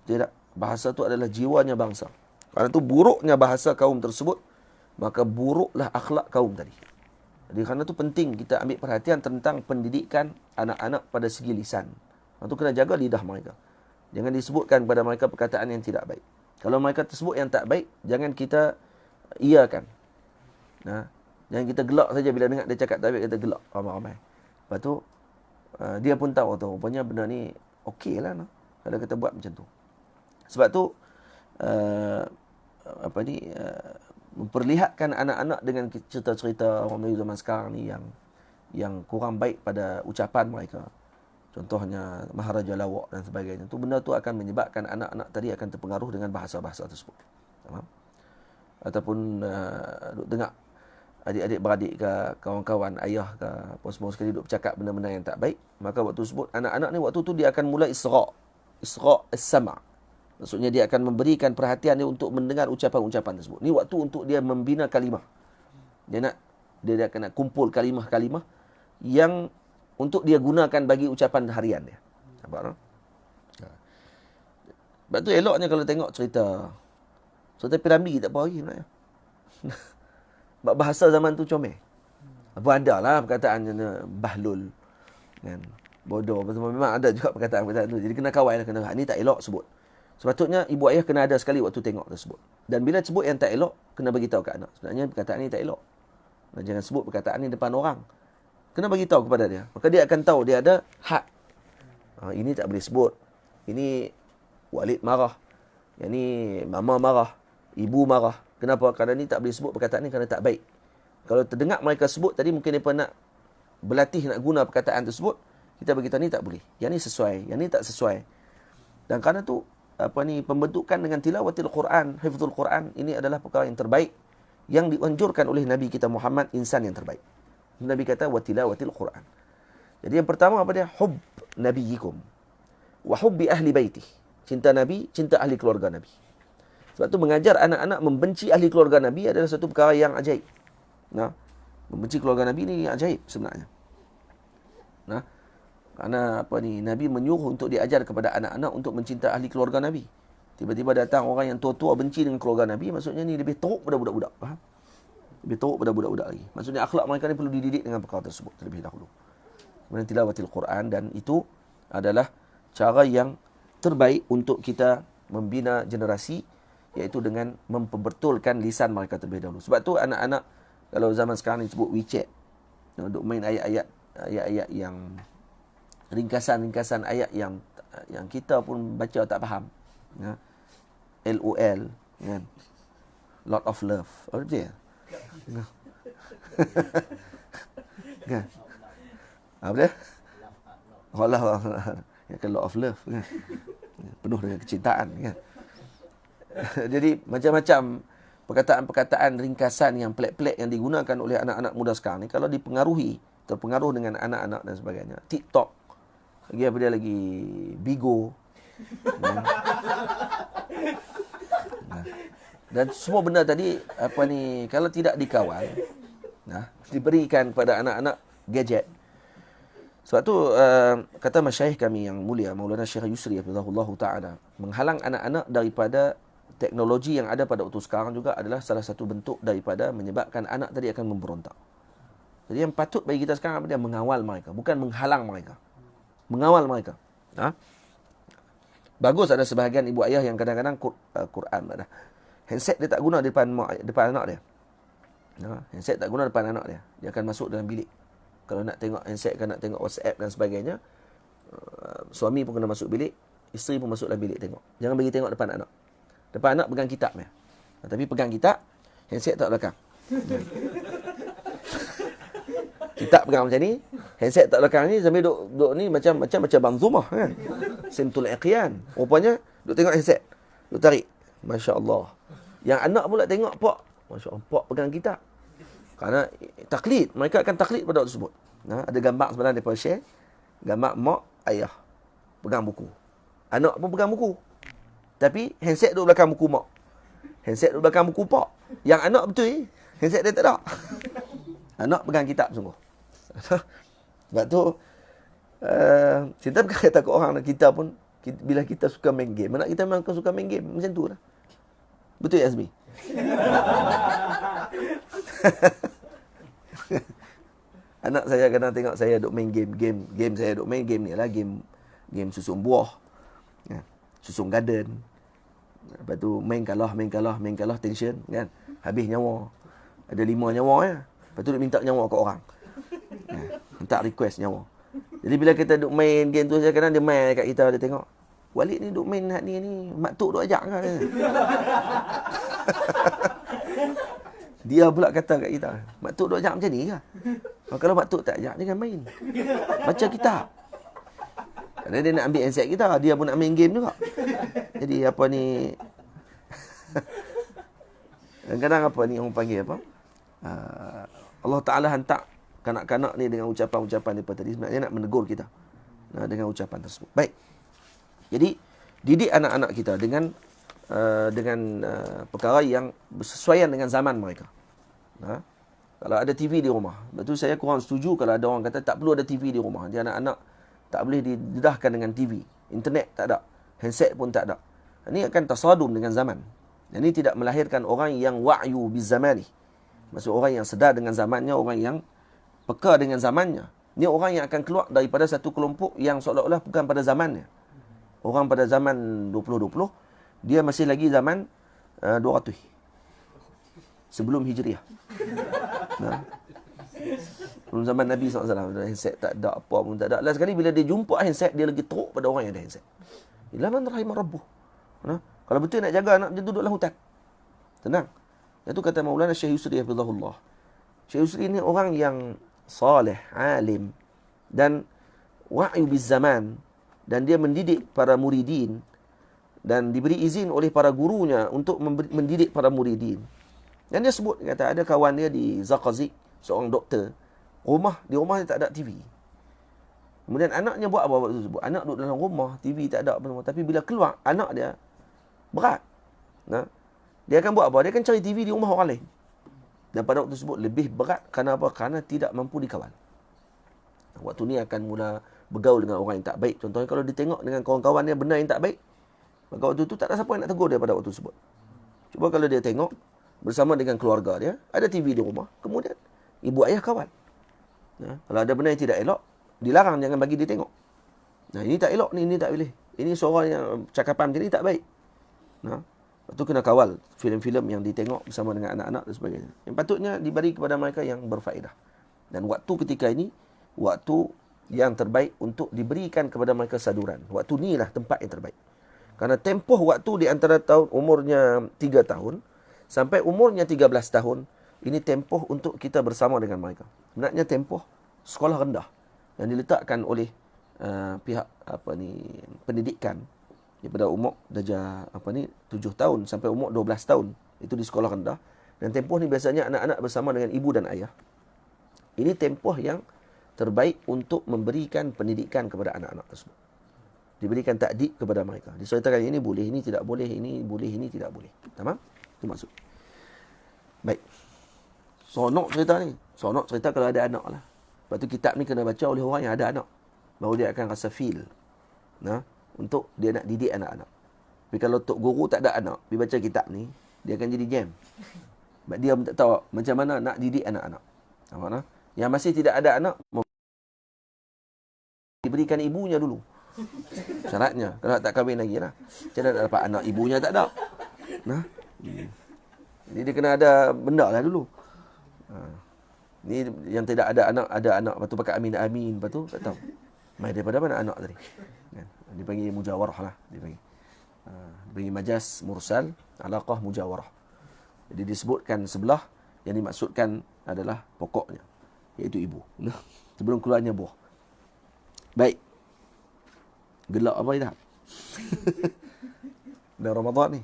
Speaker 2: Tidak, bahasa itu adalah jiwanya bangsa. Karena itu buruknya bahasa kaum tersebut, maka buruklah akhlak kaum tadi. Jadi kerana itu penting kita ambil perhatian tentang pendidikan anak-anak pada segi lisan. Itu kena jaga lidah mereka. Jangan disebutkan kepada mereka perkataan yang tidak baik. Kalau mereka tersebut yang tak baik, jangan kita iakan. Jangan kita gelak saja bila dengar dia cakap tak baik, kita gelak ramai-ramai. Lepas tu dia pun tahu rupanya benda ni okey lah kalau kita buat macam tu. Sebab tu uh, memperlihatkan anak-anak dengan cerita-cerita orang Melayu zaman sekarang ni yang kurang baik pada ucapan mereka. Contohnya Maharaja Lawak dan sebagainya. Tu benda tu akan menyebabkan anak-anak tadi akan terpengaruh dengan bahasa-bahasa tersebut. Faham? Ataupun duk dengar adik-adik beradik ke kawan-kawan ayah ke apa semua sekali duk bercakap benda-benda yang tak baik, maka waktu tersebut anak-anak ni waktu tu dia akan mula isra' as-sama'. Maksudnya dia akan memberikan perhatian dia untuk mendengar ucapan-ucapan tersebut. Ni waktu untuk dia membina kalimah. Dia akan nak kumpul kalimah-kalimah yang untuk dia gunakan bagi ucapan harian dia. Nampak tak? Sebab tu eloknya kalau tengok cerita Piramli tak apa lagi sebenarnya. Sebab bahasa zaman tu comel. Apa ada lah perkataan bahlul kan, bodoh. Memang ada juga perkataan-perkataan tu. Jadi kena kawal, kena ni tak elok sebut. Sepatutnya ibu ayah kena ada sekali waktu tengok tersebut. Dan bila sebut yang tak elok, kena bagi tahu kat anak. Sebenarnya perkataan ni tak elok. Jangan sebut perkataan ni depan orang. Kena bagi tahu kepada dia. Maka dia akan tahu dia ada hak. Ini tak boleh sebut. Ini Walid marah. Yang ni mama marah. Ibu marah. Kenapa? Kerana ni tak boleh sebut perkataan ni kerana tak baik. Kalau terdengar mereka sebut tadi, mungkin mereka nak berlatih nak guna perkataan tersebut. Kita beritahu ni tak boleh. Yang ni sesuai. Yang ni tak sesuai. Dan kerana tu, pembentukan dengan tilawatil Quran, hifzul Quran, ini adalah perkara yang terbaik yang dianjurkan oleh Nabi kita Muhammad, insan yang terbaik. Nabi kata wa tilawatil Quran. Jadi yang pertama apa dia? Hub nabiyikum wa hubbi ahli baitih. Cinta Nabi, cinta ahli keluarga Nabi. Sebab tu mengajar anak-anak membenci ahli keluarga Nabi adalah satu perkara yang ajaib. Nah, membenci keluarga Nabi ni ajaib sebenarnya. Nah, kerana Nabi menyuruh untuk diajar kepada anak-anak untuk mencinta ahli keluarga Nabi. Tiba-tiba datang orang yang tua-tua benci dengan keluarga Nabi, maksudnya ni lebih teruk pada budak-budak. Faham? Lebih teruk pada budak-budak lagi. Maksudnya akhlak mereka ni perlu dididik dengan perkara tersebut terlebih dahulu. Kemudian tilawatil Quran, dan itu adalah cara yang terbaik untuk kita membina generasi, iaitu dengan memperbetulkan lisan mereka terlebih dahulu. Sebab tu anak-anak kalau zaman sekarang ni sebut WeChat, untuk main ayat-ayat yang ringkasan-ringkasan ayat yang kita pun baca tak faham. Ya. LOL, kan? Lot of love. Apa dia? Kan? Apa dia? Allah, ya, kan, lot of love, kan? Penuh dengan kecintaan, kan? Jadi macam-macam perkataan-perkataan ringkasan yang pelik-pelik yang digunakan oleh anak-anak muda sekarang ni, kalau terpengaruh dengan anak-anak dan sebagainya, TikTok, lagi apa dia lagi, Bigo, dan semua benda tadi kalau tidak dikawal, diberikan kepada anak-anak gadget. Sebab tu kata masyayikh kami yang mulia Maulana Syekh Yusri hafizahullah taala, menghalang anak-anak daripada teknologi yang ada pada waktu sekarang juga adalah salah satu bentuk daripada menyebabkan anak tadi akan memberontak. Jadi yang patut bagi kita sekarang dia mengawal mereka, bukan menghalang mereka. Mengawal mereka. Bagus ada sebahagian ibu ayah yang kadang-kadang Quran ada. Handset dia tak guna depan anak dia. Handset tak guna depan anak dia. Dia akan masuk dalam bilik. Kalau nak tengok handset, nak tengok WhatsApp dan sebagainya, suami pun kena masuk bilik, isteri pun masuk dalam bilik tengok. Jangan bagi tengok depan anak. Depan anak pegang kitab ya. Tapi pegang kitab, handset tak belakang. Kitab pegang macam ni, handset tak belakang ni, sambil duk ni macam banzumah, kan. Simtul iqyan. Rupanya duk tengok handset, duk tarik. Masya-Allah. Yang anak pula tengok pak, masya-Allah, pak pegang kitab. Kerana taklid, mereka akan taklid pada waktu tersebut. Ada gambar sebenarnya mereka share, gambar mak, ayah pegang buku. Anak pun pegang buku. Tapi handset duduk belakang buku mak. Handset duduk belakang buku pak. Yang anak betul handset dia tak ada. Anak pegang kitab sungguh. Sebab tu kita bukan kata ke orang, kita pun bila kita suka main game, anak kita memang suka main game macam tu lah. Betul ya Azmi? Anak saya kadang tengok saya duk main game saya duk main game ni lah, game susun buah, susun garden. Lepas tu main kalah tension, kan. Habis nyawa. Ada 5 nyawa ya. Lepas tu duk minta nyawa kat orang. Minta request nyawa. Jadi bila kita duk main game tu, kadang dia main kat kita, dia tengok. Walid ni duk main ni mak tok duk ajak kan. Dia pula kata kat kita, mak tok duk ajak macam ni ke? Kalau mak tok tak ajak, dia kan main. Baca kitab. Kerana dia nak ambil handset kita, dia pun nak main game juga. Jadi apa ni, kadang-kadang apa ni orang panggil apa? Allah Ta'ala hantar kanak-kanak ni dengan ucapan-ucapan daripada tadi. Sebenarnya nak menegur kita dengan ucapan tersebut. Baik. Jadi, didik anak-anak kita dengan perkara yang bersesuaian dengan zaman mereka. Kalau ada TV di rumah. Lepas tu saya kurang setuju kalau ada orang kata tak perlu ada TV di rumah. Dia anak-anak tak boleh didedahkan dengan TV. Internet tak ada. Handset pun tak ada. Ini akan tasadum dengan zaman. Ini tidak melahirkan orang yang wa'yu bizamani. Maksud orang yang sedar dengan zamannya, orang yang peka dengan zamannya. Ini orang yang akan keluar daripada satu kelompok yang seolah-olah bukan pada zamannya. Orang pada zaman 2020, dia masih lagi zaman 200. Sebelum Hijriah. Sebelum zaman Nabi SAW. Handset tak ada, apa pun tak ada. Last sekali bila dia jumpa handset, dia lagi teruk pada orang yang ada handset. Ila man rahimah rabbuh. Kalau betul nak jaga anak, dia duduklah hutan. Tenang. Itu kata Maulana Syekh Yusri hafizahullah. Syekh Yusri ni orang yang salih, alim dan wa'yu biz zaman, dan dia mendidik para muridin dan diberi izin oleh para gurunya untuk mendidik para muridin. Dan dia sebut, kata ada kawan dia di Zaqazik, seorang doktor. Di rumah dia tak ada TV. Kemudian anaknya buat apa waktu tersebut? Anak duduk dalam rumah, TV tak ada apa semua. Tapi bila keluar, anak dia berat. Dia akan buat apa? Dia akan cari TV di rumah orang lain. Dan pada waktu tersebut lebih berat. Kerana apa? Kerana tidak mampu dikawal. Waktu ni akan mula bergaul dengan orang yang tak baik. Contohnya kalau dia tengok dengan kawan-kawan dia benda yang tak baik, maka waktu itu tak ada siapa yang nak tegur dia pada waktu tersebut. Cuba kalau dia tengok bersama dengan keluarga dia, ada TV di rumah, kemudian ibu ayah kawal. Kalau ada benda yang tidak elok, dilarang, jangan bagi dia tengok. Ini tak elok ni, ini tak boleh. Ini seorang yang cakapan macam ni tak baik. Lepas tu kena kawal filem-filem yang ditengok bersama dengan anak-anak dan sebagainya. Yang patutnya diberi kepada mereka yang berfaedah. Dan waktu ketika ini, waktu yang terbaik untuk diberikan kepada mereka saduran. Waktu ni lah tempat yang terbaik. Kerana tempoh waktu di antara tahun umurnya 3 tahun sampai umurnya 13 tahun, ini tempoh untuk kita bersama dengan mereka. Sebenarnya tempoh sekolah rendah yang diletakkan oleh pihak pendidikan daripada umur darjah 7 tahun sampai umur 12 tahun. Itu di sekolah rendah. Dan tempoh ni biasanya anak-anak bersama dengan ibu dan ayah. Ini tempoh yang terbaik untuk memberikan pendidikan kepada anak-anak tersebut. Diberikan takdik kepada mereka. Disertakan ini boleh, ini tidak boleh, ini boleh, ini tidak boleh. Tamam? Itu maksud. Baik. Sonok cerita ni. Sonok cerita kalau ada anak lah. Lepas tu kitab ni kena baca oleh orang yang ada anak. Baru dia akan rasa feel. Untuk dia nak didik anak-anak. Tapi kalau tok guru tak ada anak, dia baca kitab ni, dia akan jadi jam. Sebab dia tak tahu macam mana nak didik anak-anak. Nampak? Yang masih tidak ada anak, diberikan ibunya dulu. Syaratnya. Kalau tak kahwin lagi lah. Macam mana nak dapat anak, ibunya tak ada. Jadi dia kena ada benda lah dulu. Ni yang tidak ada anak, ada anak. Lepas tu pakai amin-amin. Lepas tu tak tahu. Mai daripada mana anak tadi? Dipanggil mujawarah lah. Dipanggil majas mursal, alaqah mujawarah. Jadi disebutkan sebelah, yang dimaksudkan adalah pokoknya, iaitu ibu. Sebelum keluarnya buah. Baik. Gelak apa dah? Dah Ramadan ni.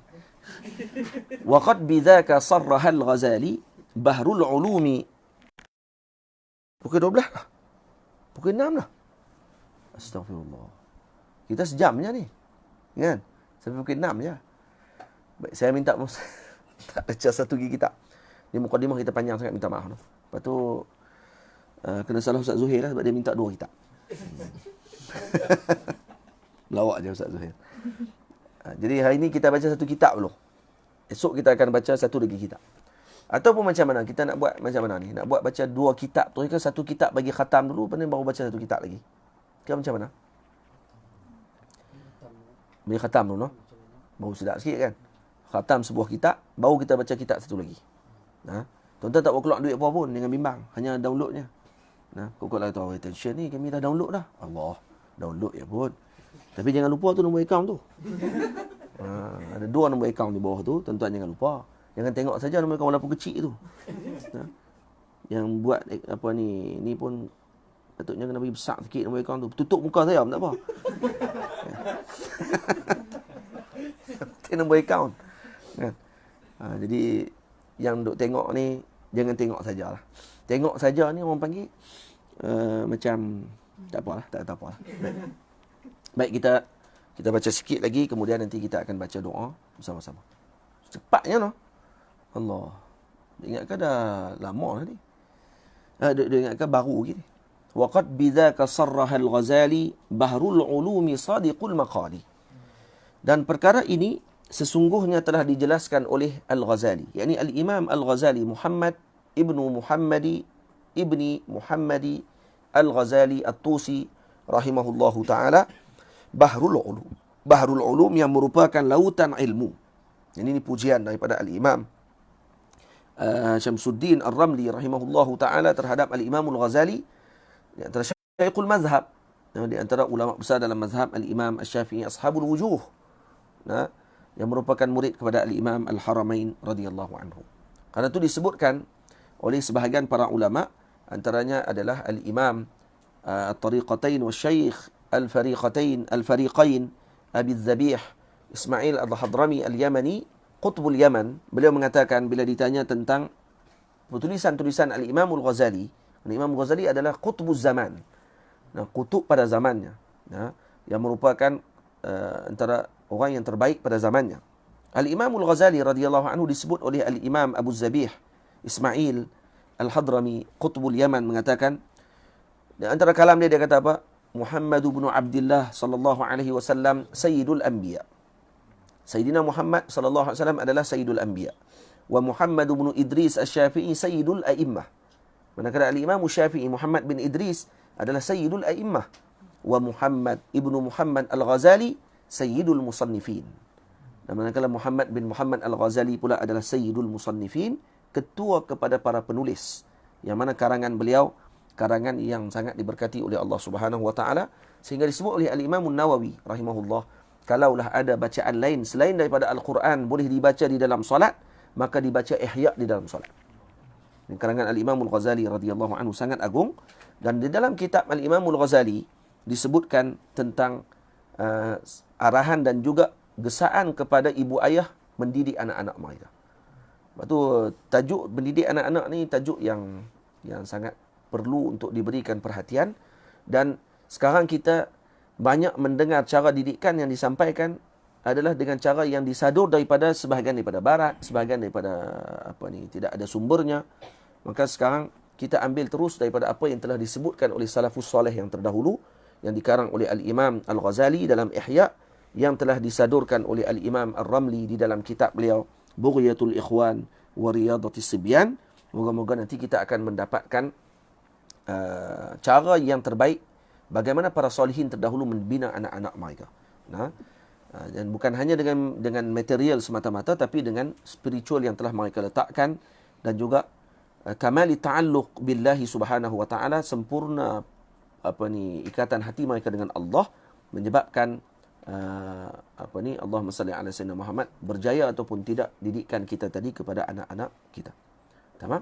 Speaker 2: Wa qad bidzaka sarraha al-Ghazali bahrul ulumi. Pukul 12 lah. Pukul 6 lah. Astagfirullah. Kita sejam je ni. Kan? Sampai pukul 6 je. Baik, saya minta tak baca satu lagi kitab. Ni mukadimah kita panjang sangat, minta maaf. Lepas tu kena salah Ustaz Zuhair lah sebab dia minta 2 kitab. Lawak je Ustaz Zuhair. Jadi hari ni kita baca satu kitab dulu. Esok kita akan baca satu lagi kitab. Ataupun macam mana? Kita nak buat macam mana ni? Nak buat baca 2 kitab tu ke satu kitab bagi khatam dulu, lepas ni baru baca satu kitab lagi? Ke macam mana? Bagi khatam dulu, no? Baru sedap sikit kan? Khatam sebuah kitab, baru kita baca kitab satu lagi. Tuan-tuan tak boleh keluar duit apa pun dengan bimbang. Hanya downloadnya. Kau lagi tahu attention ni, kami dah download dah. Allah, download ya pun. Tapi jangan lupa tu nombor akaun tu. Ada 2 nombor akaun di bawah tu, tuan-tuan jangan lupa. Jangan tengok saja nombor akaun walaupun kecil tu. Yang buat ni pun patutnya kena bagi besar sikit nombor akaun tu. Tutup muka saya pun tak apa. Itu nombor akaun. Kan? Jadi yang duk tengok ni jangan tengok sajalah. Tengok saja ni orang panggil macam tak apalah, tak apalah. Baik, kita baca sikit lagi, kemudian nanti kita akan baca doa bersama-sama. Cepatnya noh. Allah. Ingatkan dah lama dah ni. Ingatkan baru lagi ni. Waqad bidzaka sarraha al-Ghazali bahrul ulumi sadiqul maqali. Dan perkara ini sesungguhnya telah dijelaskan oleh Al-Ghazali, yakni Al-Imam Al-Ghazali Muhammad ibnu Muhammadi Al-Ghazali At-Tusi rahimahullahu taala, Bahrul Ulum. Bahrul Ulum yang merupakan lautan ilmu. Ini pujian daripada Al-Imam Syamsuddin Ar-Ramli rahimahullahu taala terhadap Al-Imam Al-Ghazali, di antara Syekhul Mazhab, di antara ulama besar dalam mazhab Al-Imam Asy-Syafi'i Ashabul Wujuh, yang merupakan murid kepada Al-Imam Al-Haramain radhiyallahu anhu. Karena itu disebutkan oleh sebahagian para ulama, antaranya adalah Al-Imam At-Tariqatain wa Syekh Al-Fariqain Abi Zabih Ismail Al-Hadrami Al-Yamani Qutbul Yaman. Beliau mengatakan bila ditanya tentang tulisan-tulisan Al-Imam Al-Ghazali, Al-Imam Al-Ghazali adalah Qutbuz Zaman, kutub pada zamannya, yang merupakan antara orang yang terbaik pada zamannya. Al-Imam Al-Ghazali radhiyallahu anhu disebut oleh Al-Imam Abu Zabih Ismail Al-Hadrami Qutbul Yaman mengatakan, di antara kalam dia kata apa? Muhammad bin Abdullah sallallahu alaihi wasallam sayyidul anbiya. Sayyidina Muhammad sallallahu alaihi wasallam adalah sayyidul anbiya. Wa Muhammad bin Idris Asy-Syafi'i sayyidul a'immah. Manakala Al-Imam Syafi'i Muhammad bin Idris adalah sayyidul a'immah. Wa Muhammad ibnu Muhammad Al-Ghazali sayyidul musannifin. Dan manakala Muhammad bin Muhammad Al-Ghazali pula adalah sayyidul musannifin, ketua kepada para penulis, yang mana karangan beliau karangan yang sangat diberkati oleh Allah Subhanahu wa taala, sehingga disebut oleh Al-Imam An-Nawawi rahimahullah, kalaulah ada bacaan lain selain daripada Al-Quran boleh dibaca di dalam solat, maka dibaca ihya di dalam solat. Ini karangan Al-Imam Al-Ghazali radhiyallahu anhu sangat agung, dan di dalam kitab Al-Imam Al-Ghazali disebutkan tentang arahan dan juga gesaan kepada ibu ayah mendidik anak-anak mereka. Sebab tu tajuk mendidik anak-anak ni tajuk yang sangat perlu untuk diberikan perhatian. Dan sekarang kita banyak mendengar cara didikan yang disampaikan adalah dengan cara yang disadur daripada sebahagian daripada barat, sebahagian daripada tidak ada sumbernya. Maka sekarang kita ambil terus daripada apa yang telah disebutkan oleh salafus soleh yang terdahulu, yang dikarang oleh Al-Imam Al-Ghazali dalam Ihya, yang telah disadurkan oleh Al-Imam Ar-Ramli di dalam kitab beliau Bughyatul Ikhwan wa Riyadatis Sibyan. Moga-moga nanti kita akan mendapatkan cara yang terbaik bagaimana para solihin terdahulu membina anak-anak mereka. Dan bukan hanya dengan material semata-mata, tapi dengan spiritual yang telah mereka letakkan, dan juga kamali ta'alluq billahi subhanahu wa ta'ala, sempurna ikatan hati mereka dengan Allah, menyebabkan Allahumma salli ala sayyidina Muhammad, berjaya ataupun tidak didikan kita tadi kepada anak-anak kita. Tamam?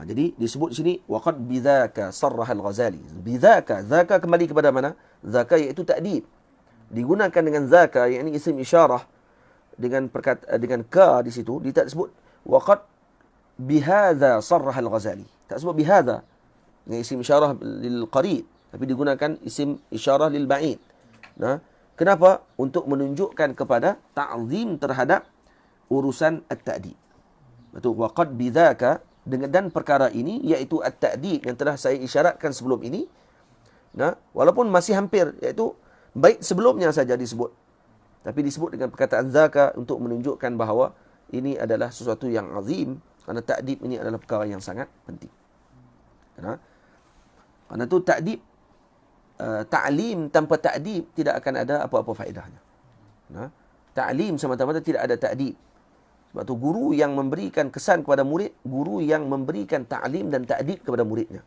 Speaker 2: Jadi disebut sini waqad bidzaka sarraha al-Ghazali. Bidzaka, zaka kembali kepada mana? Zaka iaitu ta'dib. Digunakan dengan zaka, yakni isim isyarah dengan ka di situ, dia tak sebut waqad bihadza sarraha al-Ghazali. Tak sebut bihadza dengan isim isyarah lil qarib, tapi digunakan isim isyarah lil ba'id. Kenapa? Untuk menunjukkan kepada ta'zim terhadap urusan at-ta'dib. Betul, waqad bidzaka, dan perkara ini iaitu at-ta'dib yang telah saya isyaratkan sebelum ini. Walaupun masih hampir, iaitu baik sebelumnya saja disebut, tapi disebut dengan perkataan zaka untuk menunjukkan bahawa ini adalah sesuatu yang azim, kerana ta'dib ini adalah perkara yang sangat penting. Kerana itu ta'dib, ta'lim tanpa ta'dib tidak akan ada apa-apa faedahnya. Ta'lim semata-mata tidak ada ta'dib. Sebab tu guru yang memberikan kesan kepada murid, guru yang memberikan ta'lim dan ta'dib kepada muridnya.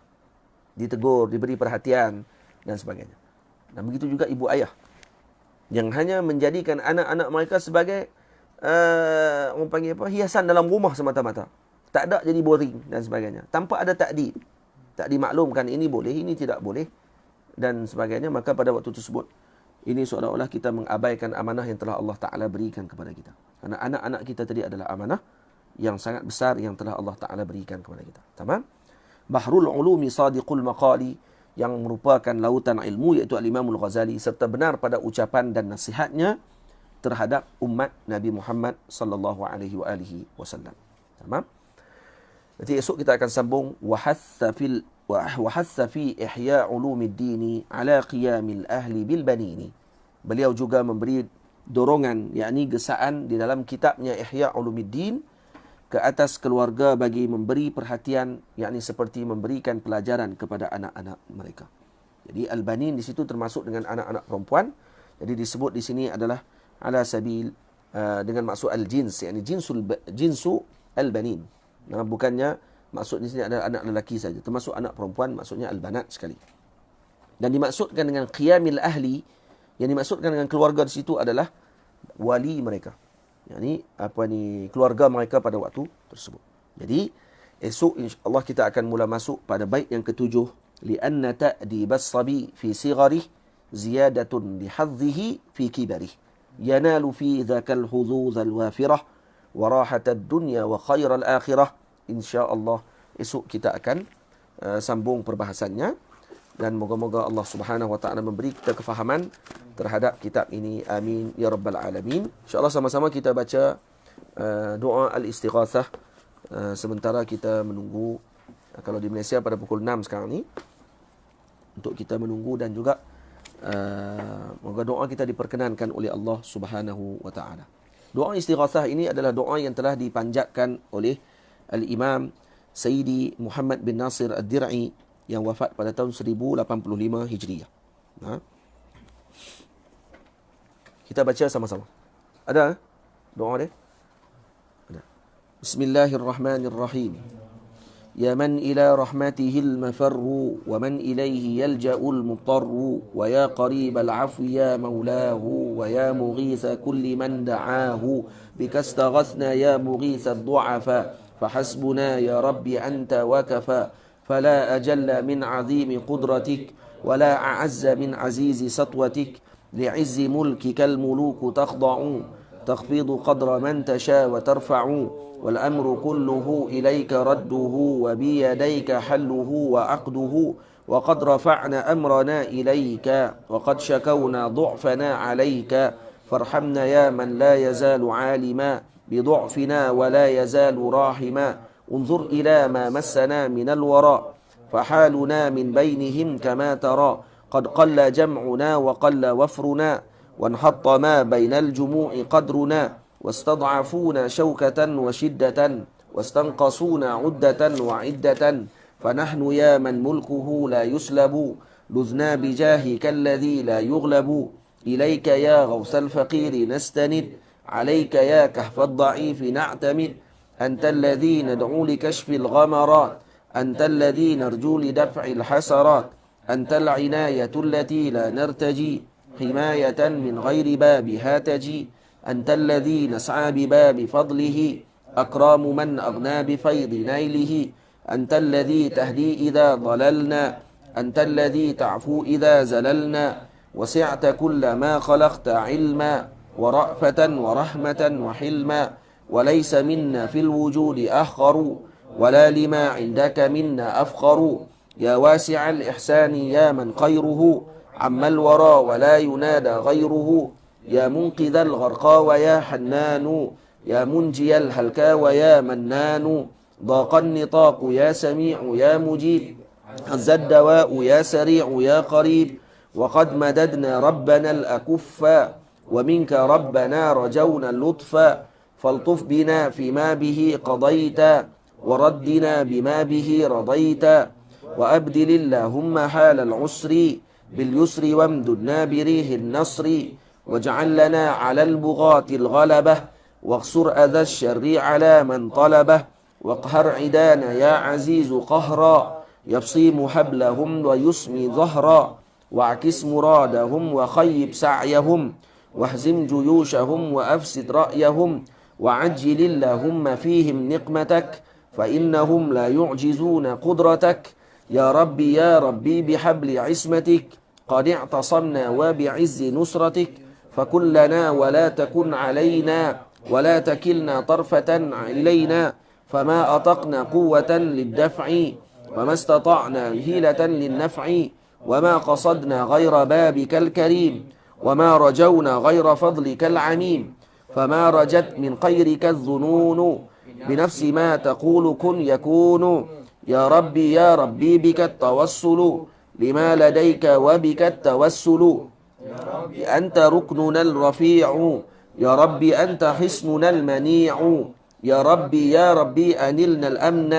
Speaker 2: Ditegur, diberi perhatian dan sebagainya. Dan begitu juga ibu ayah. yang hanya menjadikan anak-anak mereka sebagai orang panggil apa, hiasan dalam rumah semata-mata. Tak ada jadi boring dan sebagainya. Tanpa ada takdib. Tak dimaklumkan ini boleh, ini tidak boleh dan sebagainya. Maka pada waktu tersebut, ini seolah-olah kita mengabaikan amanah yang telah Allah Ta'ala berikan kepada kita. Kerana anak-anak kita tadi adalah amanah yang sangat besar yang telah Allah Ta'ala berikan kepada kita. Tamam? Bahrul ulumi sadiqul maqali, yang merupakan lautan ilmu, iaitu Al-Imam Al-Ghazali, serta benar pada ucapan dan nasihatnya terhadap umat Nabi Muhammad sallallahu alaihi wasallam. Tamam? Nanti esok kita akan sambung wahatha fi ihya ulumiddini ala qiyamil ahli bil banini. Beliau juga memberi dorongan, yakni gesaan di dalam kitabnya Ihya Ulumuddin ke atas keluarga bagi memberi perhatian, yakni seperti memberikan pelajaran kepada anak-anak mereka. Jadi al-banin di situ termasuk dengan anak-anak perempuan. Jadi disebut di sini adalah ala sabil dengan maksud al-jins, yakni jinsu al-banin. Bukannya maksud di sini adalah anak lelaki saja, termasuk anak perempuan, maksudnya al-banat sekali. Dan dimaksudkan dengan qiyamil ahli, yang dimaksudkan dengan keluarga di situ adalah wali mereka. Yani keluarga mereka pada waktu tersebut. Jadi esok insya-Allah kita akan mula masuk pada bait yang ketujuh, li'anna ta'dibas sabi fi sigharih ziyadatun lihadhihi fi kibarih yanalu fi dzakal hududz al-wafirah wa rahatad dunya wa khairal akhirah. Insya-Allah esok kita akan sambung perbahasannya, dan moga-moga Allah Subhanahu wa taala memberi kita kefahaman terhadap kitab ini. Amin ya rabbal alamin. Insya-Allah sama-sama kita baca doa al-istighatsah sementara kita menunggu, kalau di Malaysia pada pukul 6 sekarang ni, untuk kita menunggu, dan juga moga doa kita diperkenankan oleh Allah Subhanahu wa taala. Doa istighatsah ini adalah doa yang telah dipanjatkan oleh Al-Imam Sayyidi Muhammad bin Nasir Ad-Dir'i yang wafat pada tahun 1085 Hijriah. Kita baca sama-sama. Ada doa dia? Ada. Bismillahirrahmanirrahim. Ya man ila rahmatihil mafarru wa man ilayhi yalja'ul mutarru wa ya qaribal afwi ya maulahu wa ya mughitha kulli man da'ahu bika istaghathna ya mughitha ad-du'afa fahasbuna ya rabbi anta wa kafa fala ajalla min 'azimi qudratik wa la a'azza min 'azizi satwatik li'izzi mulkikal muluku takhda'u takhfidu qadra man tasha wa tarfa'u والأمر كله إليك رده وبيديك حله وعقده وقد رفعنا أمرنا إليك وقد شكونا ضعفنا عليك فارحمنا يا من لا يزال عالما بضعفنا ولا يزال راحما انظر إلى ما مسنا من الوراء فحالنا من بينهم كما ترى قد قل جمعنا وقل وفرنا وانحط ما بين الجموع قدرنا واستضعفونا شوكة وشدة واستنقصونا عدة وعدة فنحن يا من ملكه لا يسلب لذنا بجاهك الذي لا يغلب إليك يا غوث الفقير نستند عليك يا كهف الضعيف نعتمد أنت الذي ندعو لكشف الغمرات أنت الذي نرجو لدفع الحسرات أنت العناية التي لا نرتجي حماية من غير بابها تجي أنت الذي نسعى بباب فضله أكرام من أغنى بفيض نيله أنت الذي تهدي إذا ضللنا أنت الذي تعفو إذا زللنا وسعت كل ما خلقت علما ورأفة ورحمة وحلما وليس منا في الوجود أخر ولا لما عندك منا أفخر يا واسع الإحسان يا من خيره عم الورى ولا ينادى غيره يا منقذ الغرقى ويا حنان يا منجي الهلكى ويا منان ضاق النطاق يا سميع يا مجيب هز الدواء يا سريع يا قريب وقد مددنا ربنا الأكفا ومنك ربنا رجونا اللطفا فالطف بنا فيما به قضيت وردنا بما به رضيت وأبدل اللهم حال العسر باليسر وامددنا بريه النصر واجعل لنا على البغاة الغلبة واقصر أذى الشر على من طلبه واقهر عدانا يا عزيز قهرا يبصيم حبلهم ويسمي ظهرا واعكس مرادهم وخيب سعيهم واهزم جيوشهم وأفسد رأيهم وعجل اللهم فيهم نقمتك فإنهم لا يعجزون قدرتك يا ربي بحبل عصمتك قد اعتصمنا وبعز نصرتك فكن لنا ولا تكن علينا ولا تكلنا طرفة إلينا فما أطقنا قوة للدفع وما استطعنا هيلة للنفع وما قصدنا غير بابك الكريم وما رجونا غير فضلك العميم فما رجت من خيرك الظنون بنفس ما تقول كن يكون يا ربي بك التوسل لما لديك وبك التوسل أنت ركننا الرفيع يا ربي أنت حصننا المنيع يا ربي أنلنا الأمن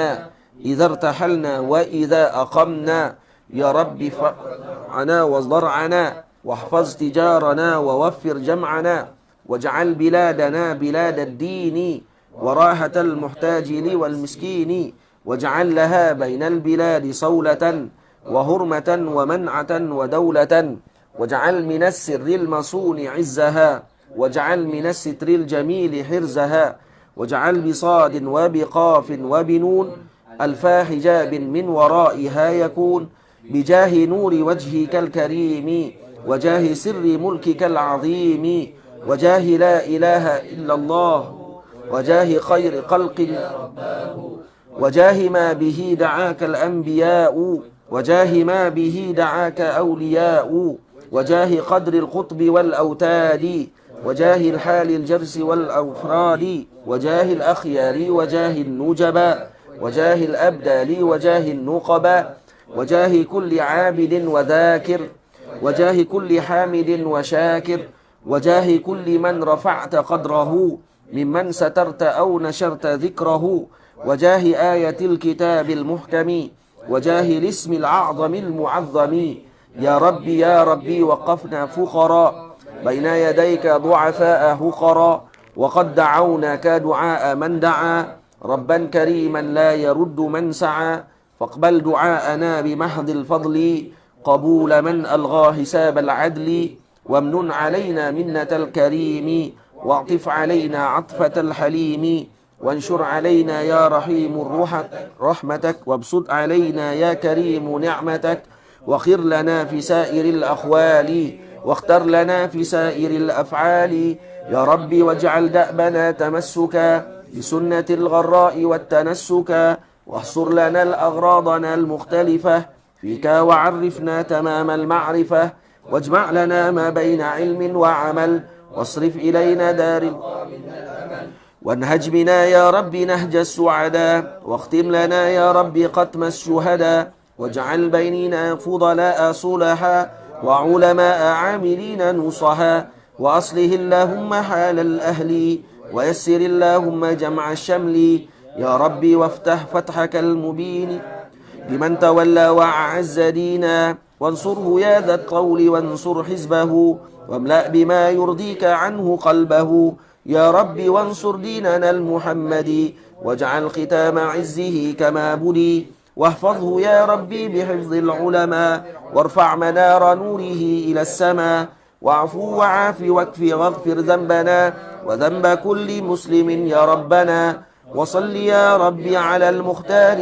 Speaker 2: إذا ارتحلنا وإذا أقمنا يا ربي فعنا وازدرعنا واحفظ تجارنا ووفر جمعنا واجعل بلادنا بلاد الدين وراحة المحتاج لي والمسكين واجعل لها بين البلاد صولة وهرمة ومنعة ودولة واجعل من السر المصون عزها واجعل من الستر الجميل حرزها واجعل بصاد وبقاف وبنون ألفا حجاب من ورائها يكون بجاه نور وجهك الكريم وجاه سر ملكك العظيم وجاه لا إله إلا الله وجاه خير خلق وجاه ما به دعاك الأنبياء وجاه ما به دعاك أولياء وجاه قدر القطب والأوتاد وجاه الحال الجرس والأفراد وجاه الأخيار وجاه النجباء وجاه الأبدال وجاه النقباء وجاه كل عابد وذاكر وجاه كل حامد وشاكر وجاه كل من رفعت قدره ممن سترت أو نشرت ذكره وجاه آية الكتاب المحكم وجاه الاسم الأعظم المعظم يا ربي وقفنا فقراء بين يديك ضعفاء هقراء وقد دعوناك دعاء من دعا ربا كريما لا يرد من سعى فاقبل دعاءنا بمحض الفضل قبول من ألغى حساب العدل وامنن علينا منة الكريم واعطف علينا عطفة الحليم وانشر علينا يا رحيم رحمتك وابسط علينا يا كريم نعمتك وخر لنا في سائر الأخوال واختر لنا في سائر الأفعال يا ربي واجعل دأبنا تمسكا بسنة الغراء والتنسكا واحصر لنا الأغراضنا المختلفة فيك وعرفنا تمام المعرفة واجمع لنا ما بين علم وعمل واصرف إلينا وانهج بنا يا رب نهج السعداء واختم لنا يا رب ختم الشهداء واجعل بيننا فضلاء صلحا وعلماء عاملين نصحا وأصله اللهم حال الأهل ويسر اللهم جمع الشمل يا ربي وافتح فتحك المبين لمن تولى وأعز دينا وانصره يا ذا الطول وانصر حزبه واملأ بما يرضيك عنه قلبه يا ربي وانصر ديننا المحمدي واجعل ختام عزه كما بدي واحفظه يا ربي بحفظ العلماء وارفع منار نوره إلى السماء واعفو وعاف واكفي واغفر ذنبنا وذنب كل مسلم يا ربنا وصل يا ربي على المختار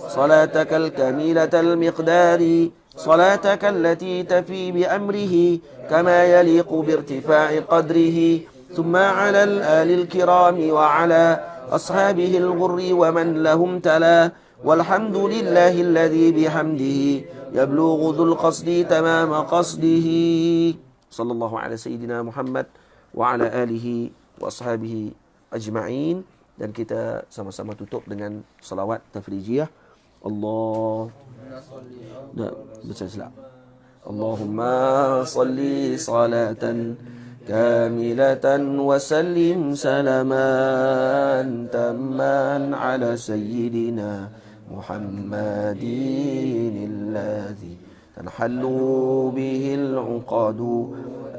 Speaker 2: صلاتك الكميلة المقدار صلاتك التي تفي بأمره كما يليق بارتفاع قدره ثم على الآل الكرام وعلى أصحابه الغر ومن لهم تلا والحمد لله الذي بحمده يبلغ ذو القصد تمام قصده صلى الله على سيدنا Muhammad وعلى آله وأصحابه أجمعين. Dan kita sama-sama tutup dengan salawat tafrijiyah. Baca silap. Allahumma salli salatan kamilatan wa sallim salaman tamman ala sayyidina Muhammadin alladhi tanhallu bihi al-uqadu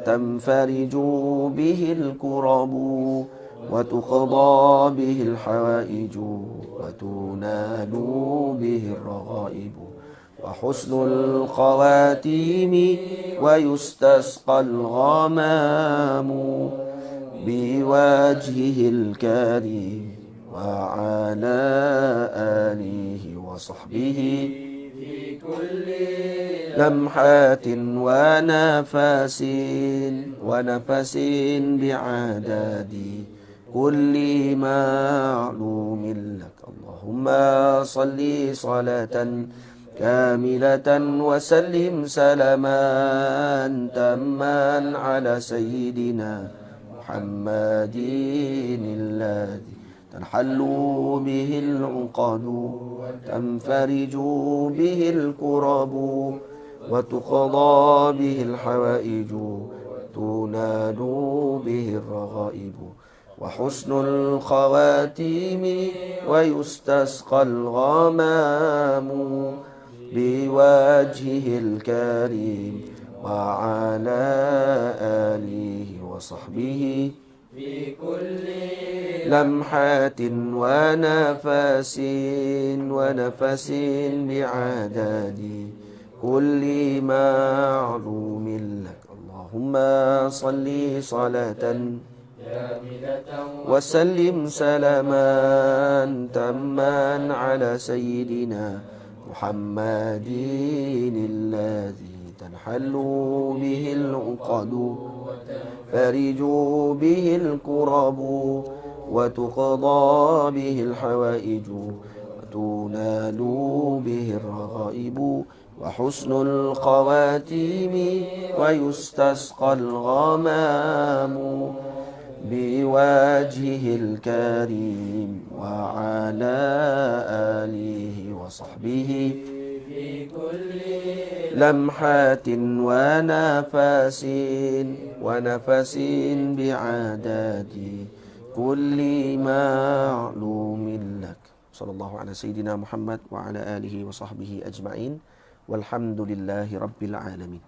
Speaker 2: tanfariju bihi al-kurabu وتقضى به الحوائج وتنال به الرغائب وحسن الخواتيم ويستسقى الغمام بوجهه الكريم وعلى آله وصحبه في كل لمحات ونفس بعدد كل معلوم لك. اللهم صل صلاة كاملة وسلم سلاما تاما على سيدنا محمد الذي تنحل به العقد تنفرج به الكرب وتقضى به الحوائج تنال به الرغائب وحسن الخواتيم ويستسقى الغمام بوجهه الكريم وعلى آله وصحبه في كل لمحات ونفس بعدد كل معلوم لك. اللهم صل صلاة وسلم سلاما تاما على سيدنا محمد الذي تنحل به العقد فرج به الكرب وتقضى به الحوائج وتنال به الرغائب وحسن الخواتيم ويستسقى الغمام بوجهه الكريم وعلى آله وصحبه في كل لمحات ونفس بعدد كل معلوم لك. صلى الله على سيدنا محمد وعلى آله وصحبه أجمعين والحمد لله رب العالمين.